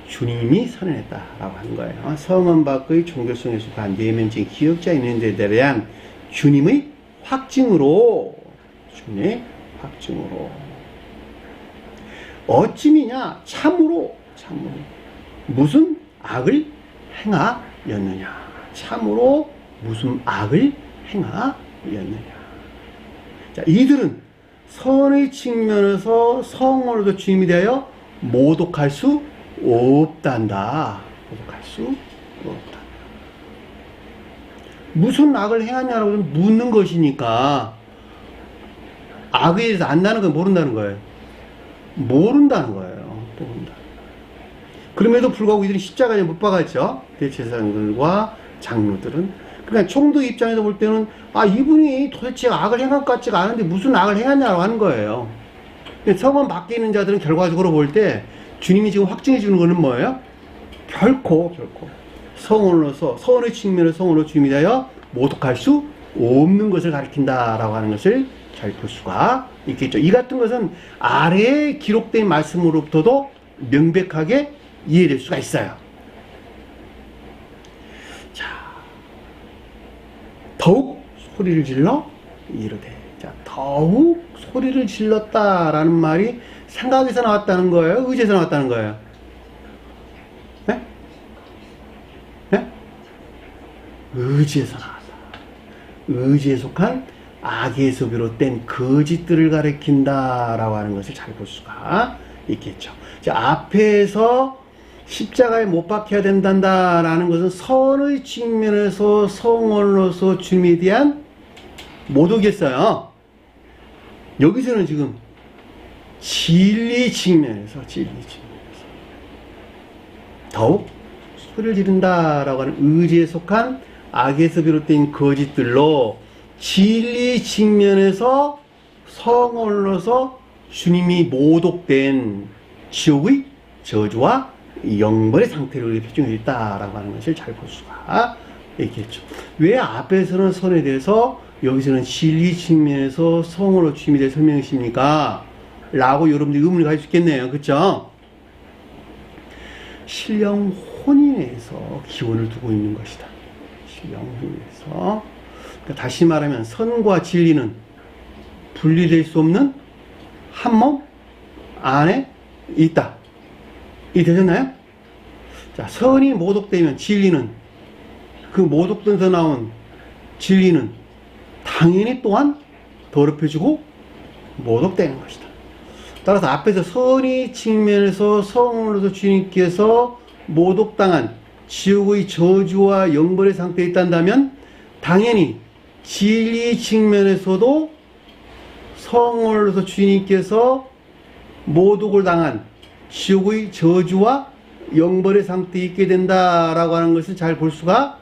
주님이 선언했다라고 하는 거예요. 성언 밖의 종교성에 속한 내면적인 기억자 있는 데 대한 주님의 확증으로 어찌미냐 참으로 무슨 악을 행하였느냐 참으로 무슨 악을 행하였느냐. 자, 이들은 선의 측면에서 성으로도 주님이 되어 모독할 수 없단다. 모독할 수 없다. 무슨 악을 행하냐라고 묻는 것이니까 악에 대해서 안다는 건 모른다는 거예요. 모른다는 거예요. 그럼에도 불구하고 이들이 십자가에 못 박았죠. 대제사장들과 장로들은. 그러니까 총독 입장에서 볼 때는 이분이 도대체 악을 행한 것 같지가 않은데 무슨 악을 행하냐고 하는 거예요. 성원 밖에 있는 자들은 결과적으로 볼 때 주님이 지금 확증해 주는 거는 뭐예요? 결코 성원으로서 서원의 측면에서 성원으로 주님이 되어 모독할 수 없는 것을 가리킨다라고 하는 것을 잘 볼 수가 있겠죠. 이 같은 것은 아래에 기록된 말씀으로부터도 명백하게 이해될 수가 있어요. 자, 더욱 소리를 질러 이르되. 자, 더욱 소리를 질렀다라는 말이 생각에서 나왔다는 거예요? 의지에서 나왔다는 거예요? 네? 네? 의지에서 나왔다. 의지에 속한 악에서 비롯된 거짓들을 가리킨다라고 하는 것을 잘 볼 수가 있겠죠. 자, 앞에서 십자가에 못 박혀야 된다라는 것은 선의 측면에서 성원으로서 주님에 대한 모독이었어요. 여기서는 지금 진리 측면에서 더욱 소리를 지른다라고 하는 의지에 속한 악에서 비롯된 거짓들로 진리 측면에서 성원으로서 주님이 모독된 지옥의 저주와 영벌의 상태를 표정해 있다라고 하는 것을 잘 볼 수가 있겠죠. 왜 앞에서는 선에 대해서 여기서는 진리 측면에서 성으로 주님에 대해 설명하십니까? 라고 여러분들이 의문을 가질 수 있겠네요. 그렇죠? 신령 혼인에서 기원을 두고 있는 것이다. 신령 혼인에서. 그러니까 다시 말하면 선과 진리는 분리될 수 없는 한 몸 안에 있다. 이 되셨나요? 자, 선이 모독되면 진리는, 그 모독돼서 나온 진리는 당연히 또한 더럽혀지고 모독되는 것이다. 따라서 앞에서 선의 측면에서 성으로서 주님께서 모독당한 지옥의 저주와 영벌의 상태에 있단다면 당연히 진리 측면에서도 성으로서 주님께서 모독을 당한 지옥의 저주와 영벌의 상태에 있게 된다라고 하는 것을 잘 볼 수가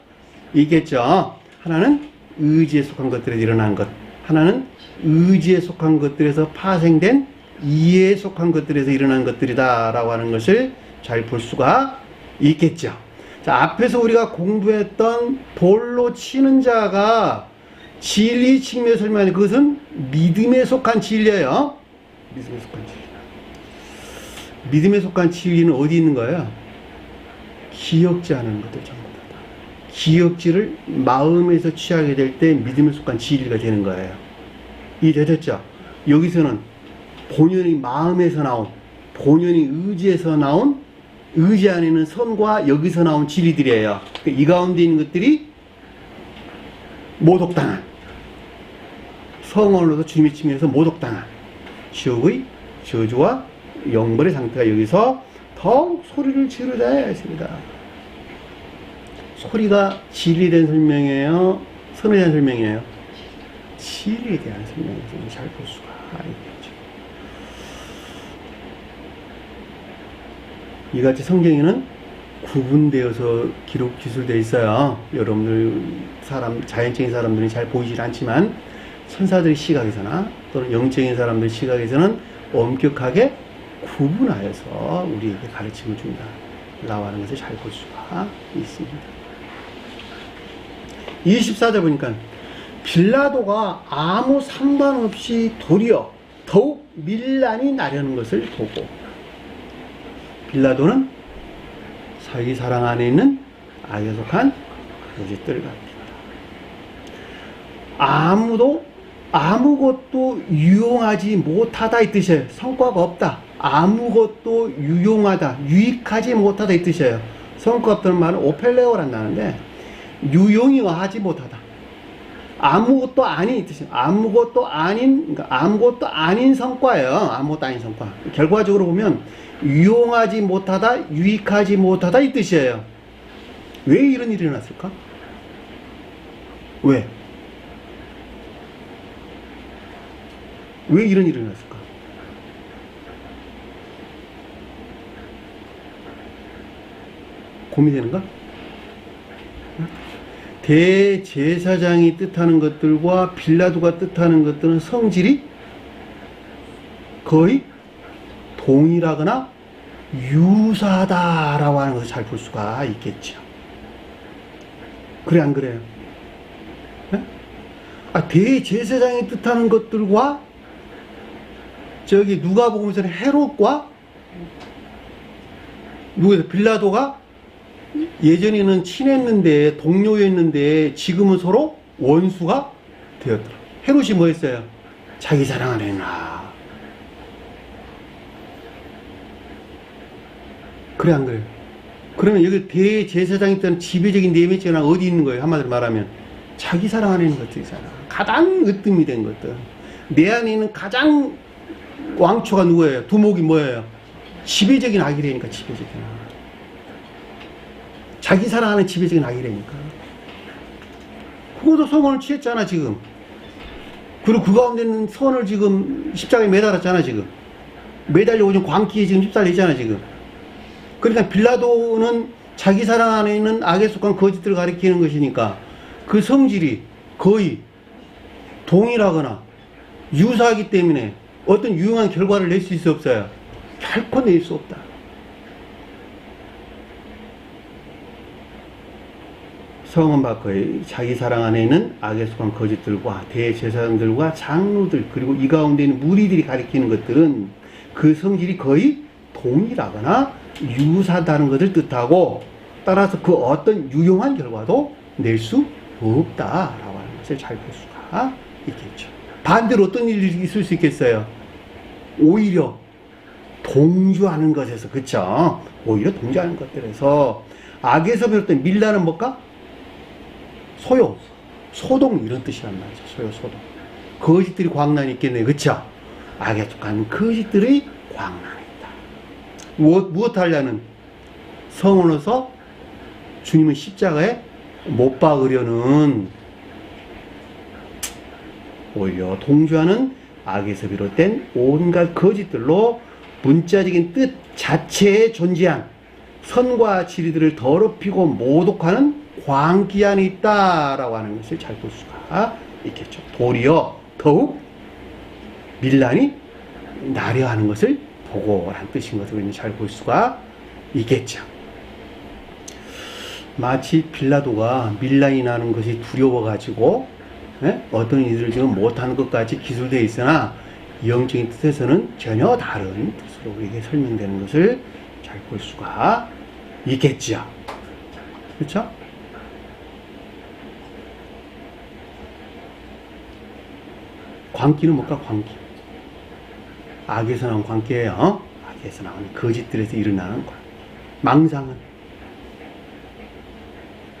있겠죠. 하나는 의지에 속한 것들에 일어난 것, 하나는 의지에 속한 것들에서 파생된 이해에 속한 것들에서 일어난 것들이다라고 하는 것을 잘 볼 수가 있겠죠. 자, 앞에서 우리가 공부했던 돌로 치는 자가 진리 측면에서 설명하는 그것은 믿음에 속한 진리예요. 믿음에 속한 진리. 믿음에 속한 진리는 어디 있는 거예요? 기억지 않은 것들 전부 다. 기억지를 마음에서 취하게 될 때 믿음에 속한 진리가 되는 거예요. 이해되셨죠? 여기서는 본연의 마음에서 나온, 본연의 의지에서 나온, 의지 안에 있는 선과 여기서 나온 진리들이에요. 이 가운데 있는 것들이 모독당한, 성언으로서 주님의 측면에서 모독당한 지옥의 저주와 영벌의 상태가 여기서 더욱 소리를 지르자 했습니다. 소리가 진리에 대한 설명이에요? 선에 대한 설명이에요? 진리에 대한 설명이죠. 잘 볼 수가 있겠죠. 이같이 성경에는 구분되어서 기술되어 있어요. 여러분들 자연적인 사람들이 잘 보이질 않지만 천사들의 시각에서나 또는 영적인 사람들의 시각에서는 엄격하게 구분하여서 우리에게 가르침을 준다. 라고 하는 것을 잘 볼 수가 있습니다. 24절 보니까 빌라도가 아무 상관없이 도리어 더욱 밀란이 나려는 것을 보고, 빌라도는 자기 사랑 안에 있는 악에 속한 거짓들 같습니다. 아무것도 유용하지 못하다 이 뜻이에요. 성과가 없다. 아무것도 유용하다, 유익하지 못하다 이 뜻이에요. 성과가 없다는 말은 오펠레오란 나는데 유용이 하지 못하다. 아무것도 아닌 이 뜻이에요. 아무것도 아닌 성과예요. 아무것도 아닌 성과. 결과적으로 보면 유용하지 못하다, 유익하지 못하다 이 뜻이에요. 왜 이런 일이 일어났을까? 왜 이런 일이 일어났을까? 고민되는가? 대제사장이 뜻하는 것들과 빌라도가 뜻하는 것들은 성질이 거의 동일하거나 유사하다라고 하는 것을 잘 볼 수가 있겠죠. 그래 안 그래요? 네? 대제사장이 뜻하는 것들과 저기 누가복음에서는 헤롯과 빌라도가 예전에는 친했는데 동료였는데 지금은 서로 원수가 되었더라. 헤롯이 뭐 했어요? 자기 사랑 안에 있나. 그래 안 그래요? 그러면 여기 대제사장이 있던 지배적인 내면체가 어디 있는 거예요? 한마디로 말하면 자기 사랑 안에 있는 것들이잖아. 가장 으뜸이 된 것들. 내 안에 있는 가장 왕초가 누구예요? 두목이 뭐예요? 지배적인 악이라니까. 지배적인 악. 자기 사랑하는 지배적인 악이라니까. 그것도 성원을 취했잖아 지금. 그리고 그 가운데 있는 선을 지금 십자가에 매달았잖아 지금. 매달려고 지금 광기에 지금 휩싸려있잖아 지금. 그러니까 빌라도는 자기 사랑 안에 있는 악에 속한 거짓들을 가리키는 것이니까 그 성질이 거의 동일하거나 유사하기 때문에 어떤 유용한 결과를 낼 수 있어 없어요? 결코 낼 수 없다. 성은 바꿔의 자기 사랑 안에 있는 악에 속한 거짓들과 대제사장들과 장로들 그리고 이 가운데 있는 무리들이 가리키는 것들은 그 성질이 거의 동일하거나 유사하다는 것을 뜻하고 따라서 그 어떤 유용한 결과도 낼 수 없다라고 하는 것을 잘 볼 수가 있겠죠. 반대로 어떤 일이 있을 수 있겠어요? 오히려 동조하는 것에서, 그쵸? 오히려 동조하는 것들에서 악에서 비롯된 밀라는 뭘까? 소동 이런 뜻이란 말이죠. 소동. 거짓들이 광란이 있겠네요. 그쵸? 악에 속한 거짓들의 광란이다. 무엇 하려는 성원에서 주님은 십자가에 못 박으려는 오히려 동조하는 악에서 비롯된 온갖 거짓들로 문자적인 뜻 자체에 존재한 선과 진리들을 더럽히고 모독하는 광기 안에 있다라고 하는 것을 잘 볼 수가 있겠죠. 도리어 더욱 밀란이 나려 하는 것을 보고라는 뜻인 것을 잘 볼 수가 있겠죠. 마치 빌라도가 밀란이 나는 것이 두려워가지고 어떤 일을 지금 못하는 것까지 기술되어 있으나 영적인 뜻에서는 전혀 다른 뜻으로 우리에게 설명되는 것을 잘 볼 수가 있겠죠. 그렇죠? 광기는 뭘까? 광기. 악에서 나온 광기예요. 악에서 나온 거짓들에서 일어나는 광기. 망상은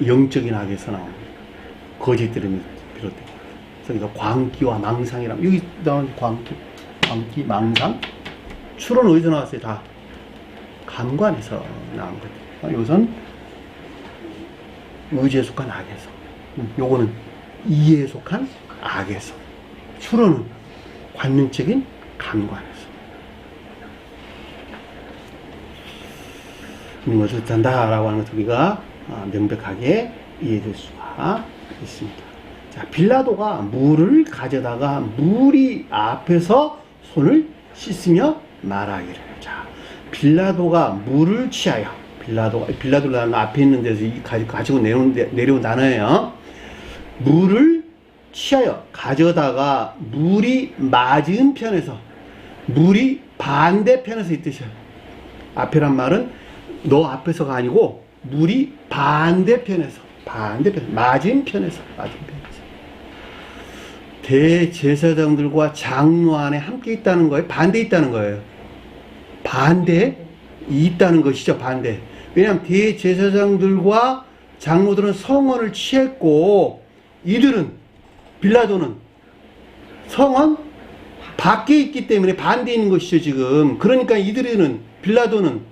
영적인 악에서 나온 거짓들을 비롯된. 그래서 광기와 망상이라면 여기 나온 광기, 망상. 추론 어디서 나왔어요? 다 감관에서 나온 거죠. 이것은 의지에 속한 악에서, 요거는 이해에 속한 악에서, 추론은 관념적인 감관에서 이런 것을 뜻한다라고 하는 것을 우리가 명백하게 이해될 수가 있습니다. 자, 빌라도가 물을 가져다가 무리 앞에서 손을 씻으며 말하기를. 자, 빌라도가 물을 취하여, 빌라도라는 앞에 있는 데서 가지고 내려온 단어예요. 물을 취하여 가져다가 물이 맞은 편에서, 물이 반대편에서 이 뜻이야. 앞에란 말은 너 앞에서가 아니고 물이 반대편에서, 맞은 편에서. 대제사장들과 장로 안에 함께 있다는 거예요? 반대에 있다는 거예요? 반대에 있다는 것이죠, 반대. 왜냐하면 대제사장들과 장로들은 성원을 취했고, 이들은, 빌라도는 성원 밖에 있기 때문에 반대에 있는 것이죠, 지금. 그러니까 빌라도는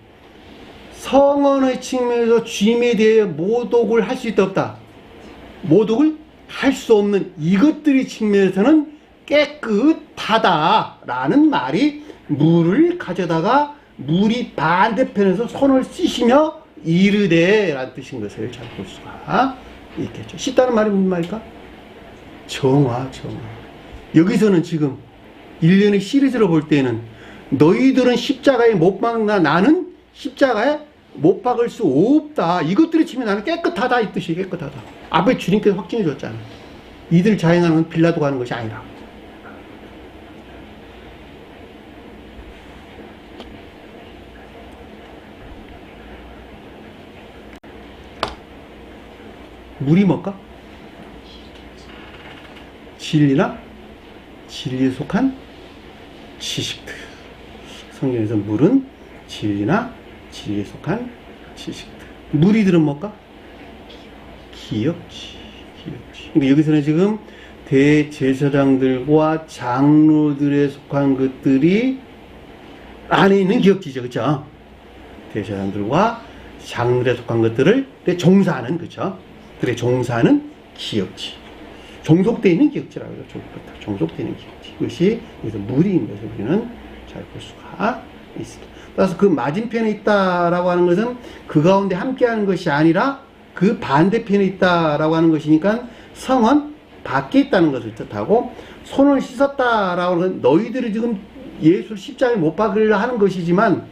성원의 측면에서 주님에 대해 모독을 할 수 있다, 없다? 모독을 할 수 없는 이것들의 측면에서는 깨끗하다라는 말이 물을 가져다가 물이 반대편에서 손을 씻으며 이르되 라는 뜻인 것을 잘 볼 수가 있겠죠. 씻다는 말이 무슨 말일까? 정화. 여기서는 지금 일련의 시리즈로 볼 때는 너희들은 십자가에 못 박나 나는 십자가에 못 박을 수 없다. 이것들이 치면 나는 깨끗하다 이 뜻이 깨끗하다. 앞에 주님께서 확증해 줬잖아. 이들 자행하는 건 빌라도가 하는 것이 아니라. 물이 뭘까? 진리나 진리에 속한 지식들. 성경에서 물은 진리나 진리에 속한 지식들. 무리들은 뭘까? 기업지. 그러니까 여기서는 지금 대제사장들과 장로들에 속한 것들이 안에 있는 기업지죠. 그렇죠? 대제사장들과 장로들에 속한 것들을 종사하는, 그렇죠? 그래, 종사하는 기업지. 종속되어 있는 기업지라고 해요. 종속되어 있는 기업지. 이것이 여기서 무리인 것을 우리는 잘 볼 수가 있습니다. 따라서 그 맞은편에 있다라고 하는 것은 그 가운데 함께하는 것이 아니라 그 반대편에 있다라고 하는 것이니까 성은 밖에 있다는 것을 뜻하고, 손을 씻었다라고 하는 건 너희들이 지금 예수 십자가에 못 박으려 하는 것이지만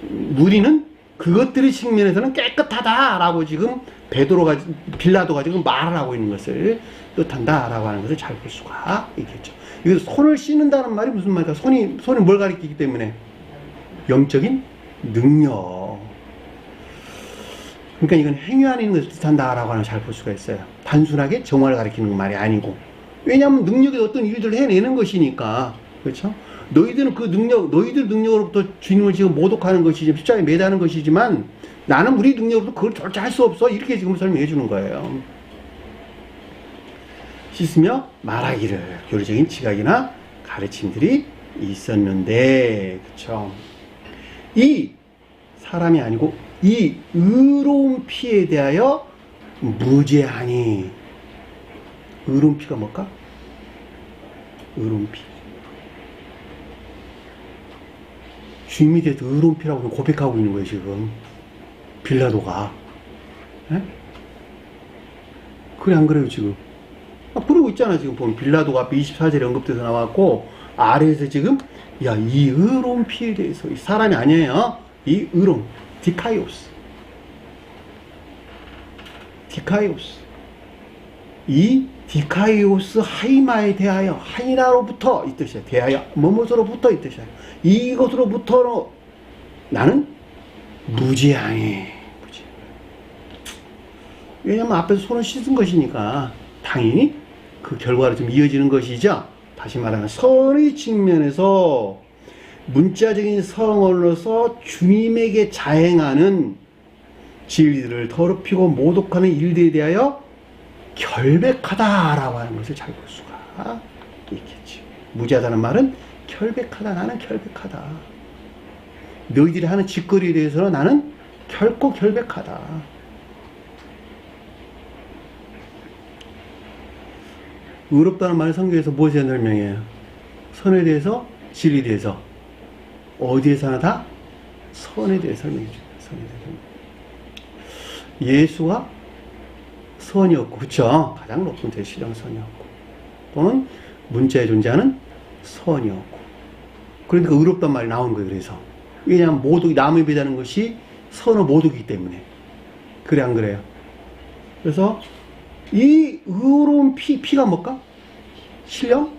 무리는 그것들의 측면에서는 깨끗하다라고 지금 빌라도가 지금 말을 하고 있는 것을 뜻한다라고 하는 것을 잘 볼 수가 있겠죠. 여기서 손을 씻는다는 말이 무슨 말일까? 손이 뭘 가리키기 때문에? 영적인 능력. 그러니까 이건 행위 안에 있는 것을 뜻한다라고 하는 걸 잘 볼 수가 있어요. 단순하게 정화를 가리키는 말이 아니고. 왜냐하면 능력이 어떤 일들을 해내는 것이니까. 그렇죠? 너희들 능력으로부터 주님을 지금 모독하는 것이지, 십자가에 매다는 것이지만 나는 우리 능력으로부터 그걸 절대 할 수 없어. 이렇게 지금 설명해 주는 거예요. 씻으며 말하기를. 교리적인 지각이나 가르침들이 있었는데, 그쵸? 이 사람이 아니고 이 의로운 피에 대하여 무죄하니. 의로운 피가 뭘까? 의로운 피. 주님에 대해서 의로운 피라고 고백하고 있는 거예요, 지금. 빌라도가. 에? 그래, 안 그래요, 지금? 그러고 있잖아, 지금 보면. 빌라도가 앞에 24절에 언급돼서 나왔고, 아래에서 지금, 야, 이 의로운 피에 대해서, 이 사람이 아니에요. 이 의로운, 디카이오스. 디카이오스. 이 디카이오스 하이마에 대하여, 하이나로부터, 이 뜻이야. 대하여, 뭐뭐로부터 이 뜻이야. 이것으로부터 나는 무죄하니. 무죄. 왜냐면 앞에서 손을 씻은 것이니까, 당연히 그 결과로 좀 이어지는 것이죠. 다시 말하면 선의 측면에서 문자적인 성언으로서 주님에게 자행하는 진리들을 더럽히고 모독하는 일들에 대하여 결백하다라고 하는 것을 잘 볼 수가 있겠지. 무죄하다는 말은 결백하다. 나는 결백하다. 너희들이 하는 짓거리에 대해서는 나는 결코 결백하다. 의롭다는 말은 성경에서 무엇에 설명해요? 선에 대해서, 진리에 대해서. 어디에서 하나 다? 선에 대해 설명해 줍니다. 선에 대해. 예수가 선이었고, 그쵸? 가장 높은 대시령 선이었고, 또는 문자에 존재하는 선이었고. 그러니까 의롭다는 말이 나오는 거예요, 그래서. 왜냐하면 모독이, 남에 비하는 것이 선의 모독이기 때문에. 그래, 안 그래요? 그래서, 이 의로운 피가 뭘까? 신령?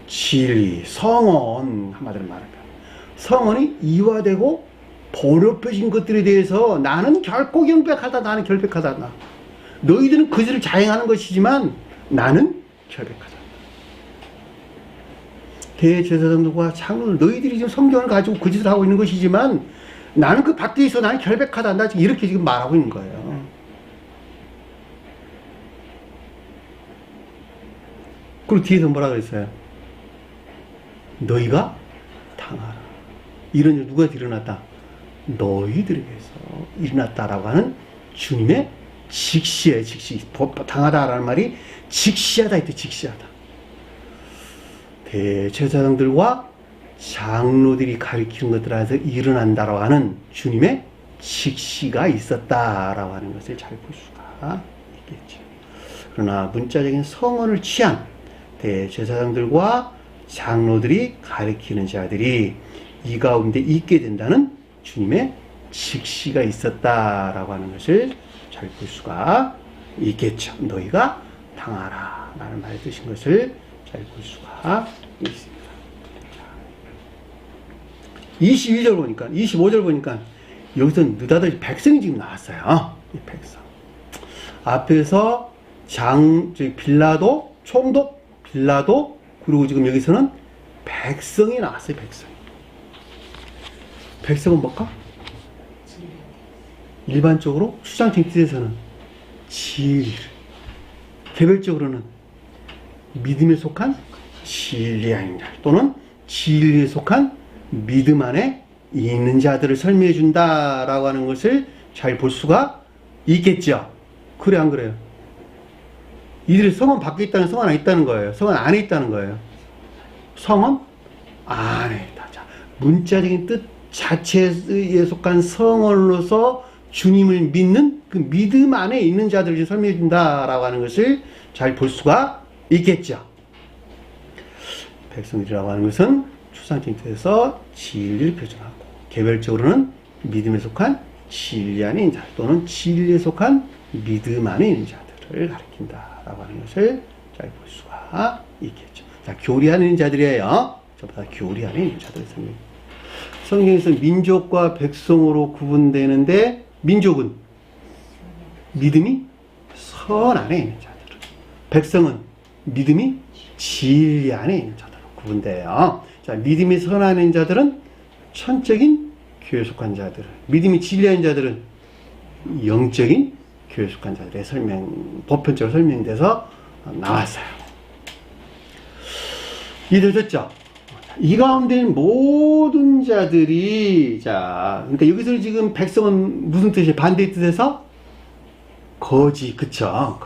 진리, 성언, 한마디로 말하면. 성언이 이화되고 번역해진 것들에 대해서 나는 결코 결백하다, 나는 결백하다. 나. 너희들은 그 짓을 자행하는 것이지만 나는 결백하다. 대제사장들과 장로들, 너희들이 지금 성경을 가지고 그 짓을 하고 있는 것이지만 나는 그 밖에 있어, 나는 결백하다. 나 지금 이렇게 지금 말하고 있는 거예요. 그리고 뒤에서 뭐라 그랬어요? 너희가 당하라. 이런 일 누가 일어났다? 너희들에게서 일어났다라고 하는 주님의 직시에 직시. 당하다라는 말이 직시하다 이때 직시하다. 대제사장들과 장로들이 가리키는 것들 안에서 일어난다라고 하는 주님의 직시가 있었다라고 하는 것을 잘 볼 수가 있겠죠. 그러나 문자적인 성언을 취한 대제사장들과 장로들이 가리키는 자들이 이 가운데 있게 된다는 주님의 직시가 있었다라고 하는 것을 잘 볼 수가 있겠죠. 너희가 당하라 라는 말의 뜻인 것을 잘 볼 수가 있습니다. 22절 보니까, 25절 보니까 여기서 느닷없이 백성이 지금 나왔어요. 이 백성. 앞에서 빌라도, 총독, 빌라도, 그리고 지금 여기서는 백성이 나왔어요, 백성이. 백성은 뭘까? 일반적으로 수장청 뜻에서는 진리를, 개별적으로는 믿음에 속한 진리 아닌 자, 또는 진리에 속한 믿음 안에 있는 자들을 설명해 준다라고 하는 것을 잘 볼 수가 있겠죠. 그래, 안 그래요? 이들이 성은 밖에 있다는, 성은 안에 있다는 거예요. 성은 안에 있다는 거예요. 성은 안에 있다. 자, 문자적인 뜻 자체에 속한 성언으로서 주님을 믿는 그 믿음 안에 있는 자들을 설명해 준다라고 하는 것을 잘 볼 수가 있겠죠. 백성들이라고 하는 것은 추상징태에서 진리를 표현하고, 개별적으로는 믿음에 속한 진리 안에 있는 자, 또는 진리에 속한 믿음 안에 있는 자들을 가리킨다라고 하는 것을 잘 볼 수가 있겠죠. 자, 교리 안에 있는 자들이에요. 저보다 교리 안에 있는 자들을 설명해. 성경에서 민족과 백성으로 구분되는데, 민족은 믿음이 선 안에 있는 자들, 백성은 믿음이 진리 안에 있는 자들로 구분돼요. 자, 믿음이 선 안에 있는 자들은 천적인 교회에 속한 자들, 믿음이 진리 안에 있는 자들은 영적인 교회에 속한 자들의 설명, 보편적으로 설명돼서 나왔어요. 이해되셨죠? 이 가운데 있는 모든 자들이, 자, 그러니까 여기서 지금 백성은 무슨 뜻이에요? 반대의 뜻에서? 거짓, 그쵸?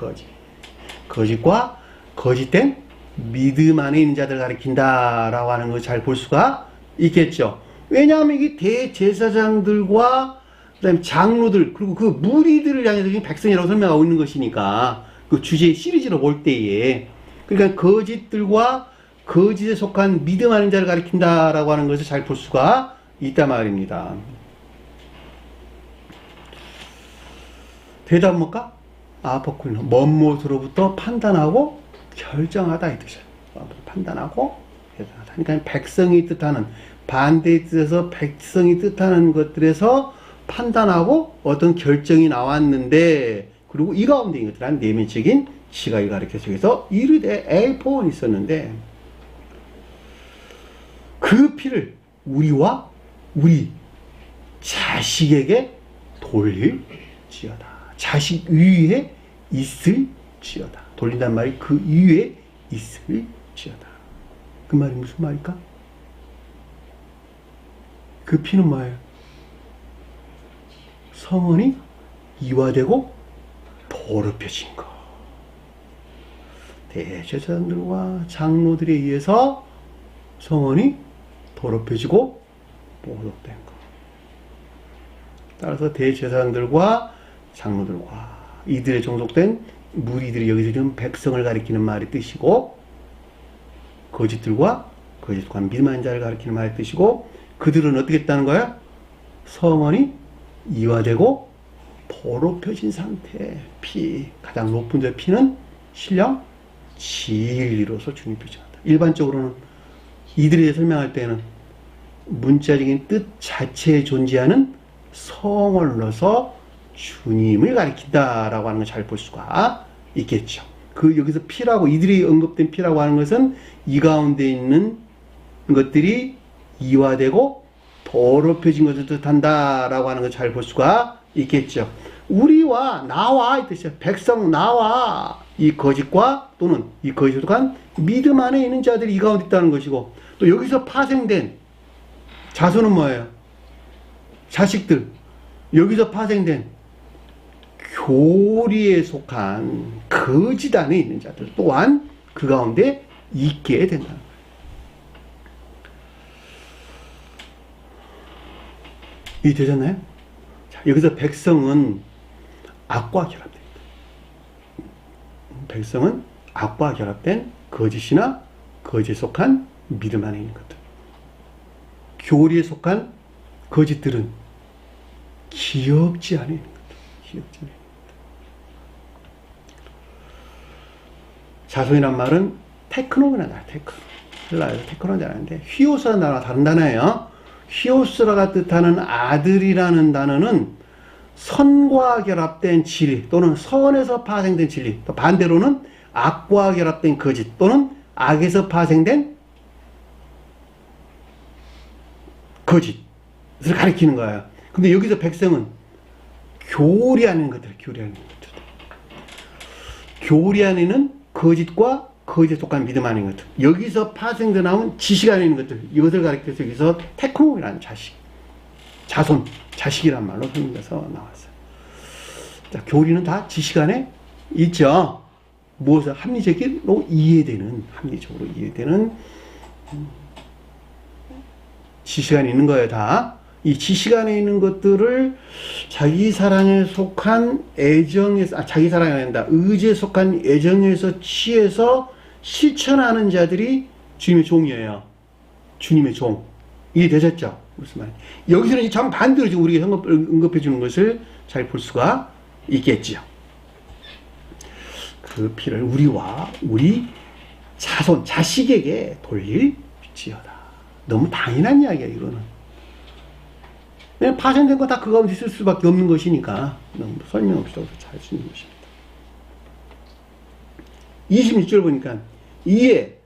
거짓과 거짓된 믿음 안에 있는 자들을 가리킨다라고 하는 걸 잘 볼 수가 있겠죠. 왜냐하면 이게 대제사장들과 그다음에 장로들 그리고 그 무리들을 향해서 지금 백성이라고 설명하고 있는 것이니까 그 주제 시리즈로 볼 때에 그러니까 거짓들과 거짓에 속한 믿음 아닌 자를 가리킨다라고 하는 것을 잘 볼 수가 있단 말입니다. 대답은 뭘까? 아포크리노 먼못으로부터 판단하고 결정하다 이 뜻이야. 판단하고 결정하다. 그러니까 백성이 뜻하는 반대의 뜻에서 백성이 뜻하는 것들에서 판단하고 어떤 결정이 나왔는데 그리고 이 가운데 있는 것들은 내면적인 지각을 가리켜서 여기서 이르되 엘포원이 있었는데 그 피를 우리와 우리 자식에게 돌릴지어다. 자식 위에 있을지어다. 돌린단 말이 그 위에 있을지어다. 그 말이 무슨 말일까? 그 피는 뭐예요? 성원이 이화되고 더럽혀진 거. 대제사장들과 장로들에 의해서 성원이 더럽혀지고 모독된 거. 따라서 대제사장들과 장로들과 이들에 종속된 무리들이 여기서 지금 백성을 가리키는 말의 뜻이고 거짓들과 거짓과 믿음한 자를 가리키는 말의 뜻이고 그들은 어떻게 했다는 거야? 성원이 이화되고 더럽혀진 상태 피 가장 높은 데 피는 신령 진리로서 주님 표현한다. 일반적으로는 이들에 대해 설명할 때는 문자적인 뜻 자체에 존재하는 성원으로서 주님을 가리킨다라고 하는 걸 잘 볼 수가 있겠죠. 그 여기서 피라고 이들이 언급된 피라고 하는 것은 이 가운데 있는 것들이 이화되고 더럽혀진 것을 뜻한다라고 하는 걸 잘 볼 수가 있겠죠. 우리와 나와 이 뜻이야. 백성 나와 이 거짓과 또는 이 거짓에 속한 믿음 안에 있는 자들이 이 가운데 있다는 것이고 또 여기서 파생된 자손은 뭐예요? 자식들. 여기서 파생된 교리에 속한 거짓 안에 있는 자들 또한 그 가운데 있게 된다는 거예요. 이 되셨나요? 자, 여기서 백성은 악과 결합됩니다. 백성은 악과 결합된 거짓이나 거짓에 속한 믿음 안에 있는 것들. 교리에 속한 거짓들은 기억지 안에 있는 것들. 기억지 안에 있는 것들. 자손이란 말은 테크노라는 단어, 테크노라는 단어인데 휘오스라는 단어가 다른 단어예요. 휘오스라가 뜻하는 아들이라는 단어는 선과 결합된 진리 또는 선에서 파생된 진리 또 반대로는 악과 결합된 거짓 또는 악에서 파생된 거짓을 가리키는 거예요. 근데 여기서 백성은 교리 안에 있는 것들, 교리 안에 있는 것들. 교리 안에 있는 거짓과 거짓에 속한 믿음 안에 있는 것들. 여기서 파생돼 나온 지식 안에 있는 것들. 이것을 가리켜서 여기서 테크노이라는 자식, 자손, 자식이란 말로 설명해서 나왔어요. 자, 교리는 다 지식 안에 있죠. 무엇을 합리적으로 이해되는, 합리적으로 이해되는 지식 안에 있는 거예요, 다. 이 지식 안에 있는 것들을 자기 사랑에 속한 애정에서, 자기 사랑이 아니다. 의지에 속한 애정에서 취해서 실천하는 자들이 주님의 종이에요. 주님의 종. 이해 되셨죠? 무슨 말이에요? 여기서는 정반대로 지금 우리가 언급해 주는 것을 잘 볼 수가 있겠지요. 그 피를 우리와 우리 자손, 자식에게 돌릴지어다. 너무 당연한 이야기야, 이거는. 왜냐면 파생된 거 다 그 가운데 있을 수밖에 없는 것이니까 너무 설명 없이 잘 수 있는 것입니다. 26절 보니까 이에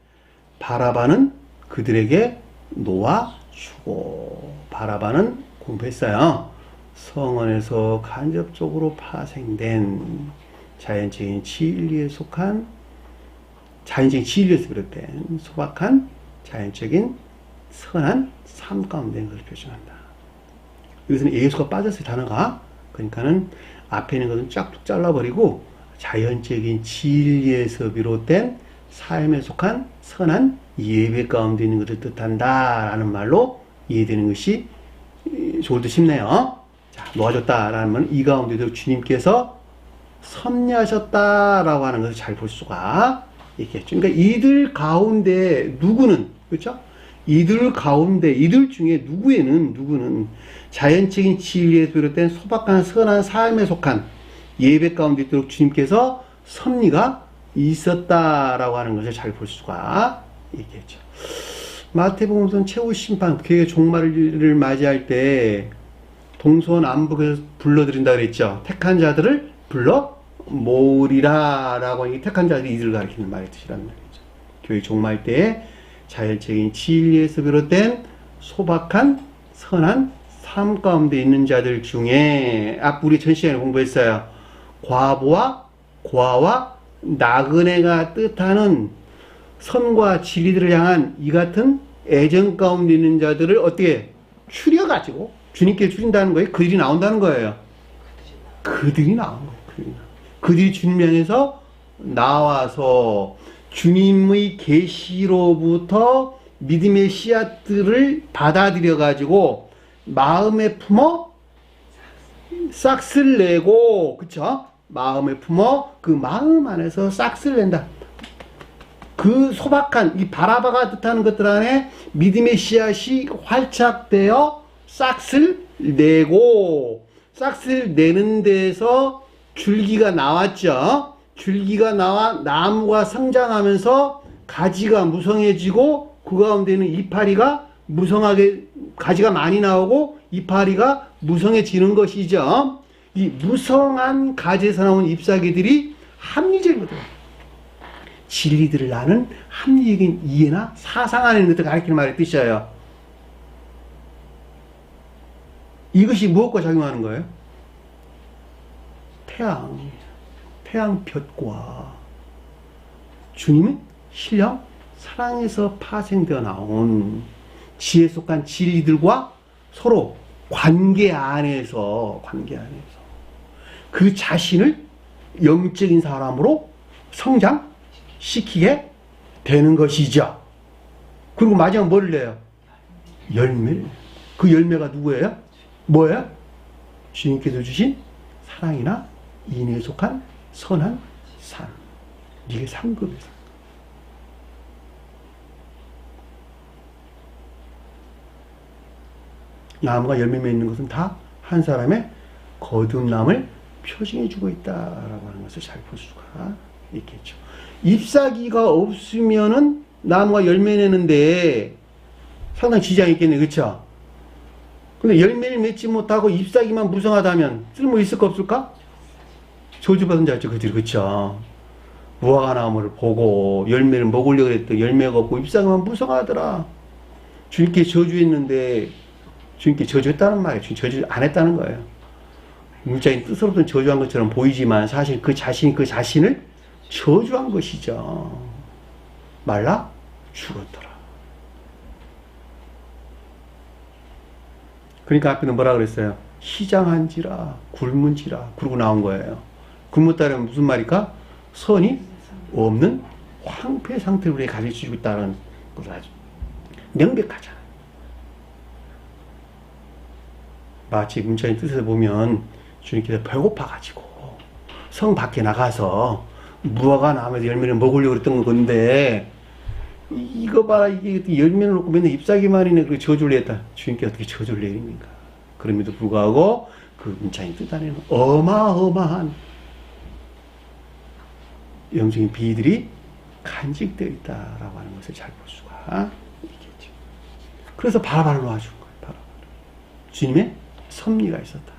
바라바는 그들에게 놓아주고 바라바는 공부했어요. 성원에서 간접적으로 파생된 자연적인 진리에 속한 자연적인 진리에서 비롯된 소박한 자연적인 선한 삶 가운데 있는 것을 표시한다. 여기서는 예수가 빠졌어요, 단어가. 그러니까는 앞에 있는 것은 쫙 잘라버리고 자연적인 진리에서 비롯된 삶에 속한 선한 예배 가운데 있는 것을 뜻한다라는 말로 이해되는 것이 좋을 듯 싶네요. 자, 놓아줬다라는 말, 이 가운데도 주님께서 섭리하셨다라고 하는 것을 잘 볼 수가 있겠죠. 그러니까 이들 가운데 누구는, 그렇죠? 이들 가운데, 이들 중에 누구는 자연적인 진리에서 비롯된 소박한 선한 삶에 속한 예배 가운데 있도록 주님께서 섭리가 있었다라고 하는 것을 잘 볼 수가 있겠죠. 마태복음서는 최후 심판, 그의 종말을 맞이할 때 동서남북에서 불러들인다 그랬죠. 택한 자들을 불러 모으리라 라고 하니 택한 자들이 이들을 가리키는 말의 뜻이란 말이죠. 교회 종말 때에 자연적인 진리에서 비롯된 소박한 선한 삶 가운데 있는 자들 중에 우리 전 시간에 공부했어요. 과부와 고아와 나그네가 뜻하는 선과 진리들을 향한 이 같은 애정 가운데 있는 자들을 어떻게 추려가지고 주님께 추린다는 거예요. 그들이 나온다는 거예요. 그들이 나온 거예요. 그들이 주님 향해서 나와서 주님의 계시로부터 믿음의 씨앗들을 받아들여 가지고 마음에 품어 싹쓸 내고, 그쵸? 마음에 품어 그 마음 안에서 싹쓸 낸다. 그 소박한 이 바라바가 뜻하는 것들 안에 믿음의 씨앗이 활착되어 싹쓸 내고, 싹쓸 내는 데서 줄기가 나왔죠. 줄기가 나와 나무가 성장하면서 가지가 무성해지고 그 가운데는 이파리가 무성하게, 가지가 많이 나오고 이파리가 무성해지는 것이죠. 이 무성한 가지에서 나온 잎사귀들이 합리적인 것들, 진리들을 아는 합리적인 이해나 사상 안에 있는 것들을 가리키는 말의 뜻이에요. 이것이 무엇과 작용하는 거예요? 태양볕과 주님의 신령 사랑에서 파생되어 나온 지혜 속한 진리들과 서로 관계 안에서 그 자신을 영적인 사람으로 성장시키게 되는 것이죠. 그리고 마지막 뭐를 내요? 열매를. 그 열매가 누구예요? 뭐예요? 주님께서 주신 사랑이나 인애에 속한 선한 삶. 이게 상급이에요. 나무가 열매 맺는 것은 다 한 사람의 거듭남을 표징해주고 있다라고 하는 것을 잘 볼 수가 있겠죠. 잎사귀가 없으면은 나무가 열매 내는데 상당히 지장이 있겠네, 그렇죠? 근데 열매를 맺지 못하고 잎사귀만 무성하다면 쓸모 있을까 없을까? 저주받은 자죠, 그들이. 그렇죠? 무화과 나무를 보고 열매를 먹으려고 했더니 열매가 없고 잎사귀만 무성하더라. 주님께 저주했는데 주님께 저주했다는 말이에요. 주님 저주 안 했다는 거예요. 문자인 뜻으로는 저주한 것처럼 보이지만 사실 그 자신이 그 자신을 저주한 것이죠. 말라 죽었더라. 그러니까 앞에는 뭐라 그랬어요? 희장한지라 굶은지라 그러고 나온 거예요. 굶었다면 무슨 말일까? 선이 없는 황폐 상태를 우리에게 가르쳐주고 있다는 것을 아주 명백하잖아요. 마치 문자인 뜻에서 보면 주님께서 배고파가지고 성 밖에 나가서 무화과 나무에서 열매를 먹으려고 했던 건데 이거 봐라, 이게 열매를 놓고 맨날 잎사귀만 있네. 그렇게 저주를 했다. 주님께 어떻게 저주를 내립니까? 그럼에도 불구하고 그 문자인 뜻 안에는 어마어마한 영적인 비들이 간직되어 있다라고 하는 것을 잘 볼 수가 있겠죠. 그래서 바라바를 놓아준 거예요. 바라바를. 주님의 섭리가 있었다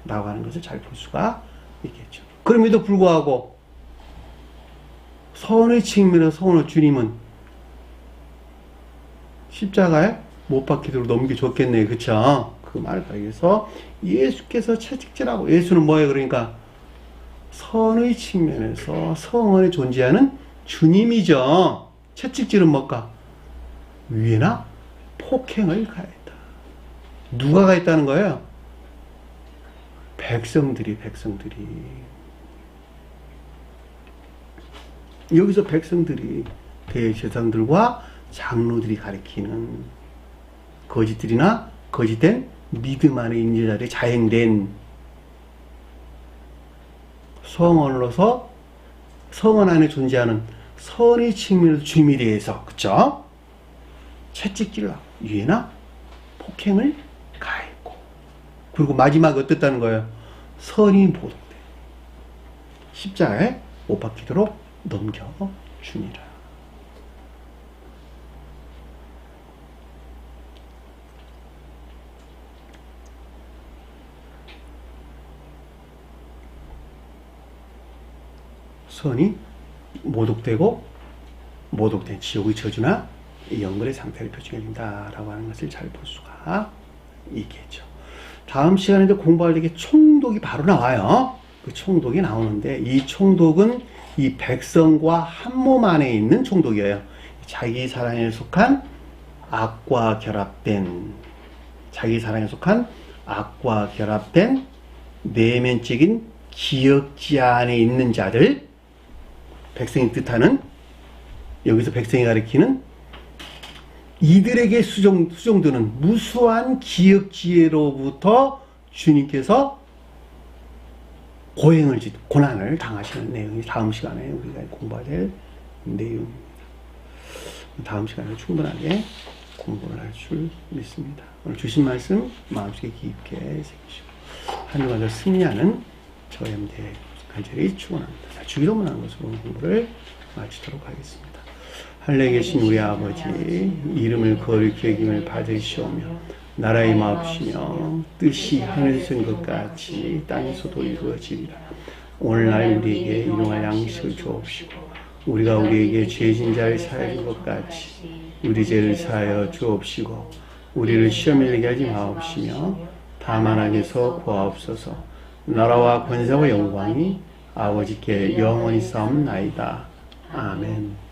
라고 하는 것을 잘 볼 수가 있겠죠. 그럼에도 불구하고 선의 측면에서 선의 주님은 십자가에 못 박히도록 넘겨줬겠네요. 그쵸? 그 말을 위해서 예수께서 채찍질하고, 예수는 뭐예요? 그러니까 선의 측면에서 성원에 존재하는 주님이죠. 채찍질은 뭘까? 위에나 폭행을 가했다. 누가 가했다는 거예요? 백성들이. 여기서 백성들이 대제사장들과 장로들이 가리키는 거짓들이나 거짓된 믿음 안에 있는 자들이 자행된 성언으로서 성언 안에 존재하는 선의 측면에서 주님에 대해서 그쵸? 채찍질을 하고 유해나 폭행을 가했고 그리고 마지막에 어땠다는 거예요? 선이 보도돼 십자가에 못 박히도록 넘겨주니라. 선이 모독되고 모독된 지옥의 저주나 영벌의 상태를 표징해준다라고 하는 것을 잘 볼 수가 있겠죠. 다음 시간에도 공부할 때 총독이 바로 나와요. 그 총독이 나오는데 이 총독은 이 백성과 한 몸 안에 있는 총독이에요. 자기 사랑에 속한 악과 결합된 내면적인 기억지 안에 있는 자들 백성이 뜻하는 여기서 백성이 가리키는 이들에게 수종드는 무수한 기억지혜로부터 주님께서 고난을 당하시는 내용이 다음 시간에 우리가 공부해야 될 내용입니다. 다음 시간에 충분하게 공부를 할 줄 믿습니다. 오늘 주신 말씀 마음속에 깊게 새기시고 한 주간 더 승리하는 저염대 간절히 축원합니다. 주기도문 하는 것으로 공부를 마치도록 하겠습니다. 하늘에 계신 우리 아버지 이름을 거룩히 여김을 받으시오며 나라의 마옵시며 뜻이 하늘에서 인 것 같이 땅에서도 이루어지리라. 오늘날 우리에게 일용할 양식을 주옵시고 우리가 우리에게 죄진 자를 사하여 준 것 같이 우리 죄를 사하여 주옵시고 우리를 시험에 들게 하지 마옵시며 다만 악에서 구하옵소서. 나라와 권세와 영광이 아버지께 영원히 싸움나이다. 아멘.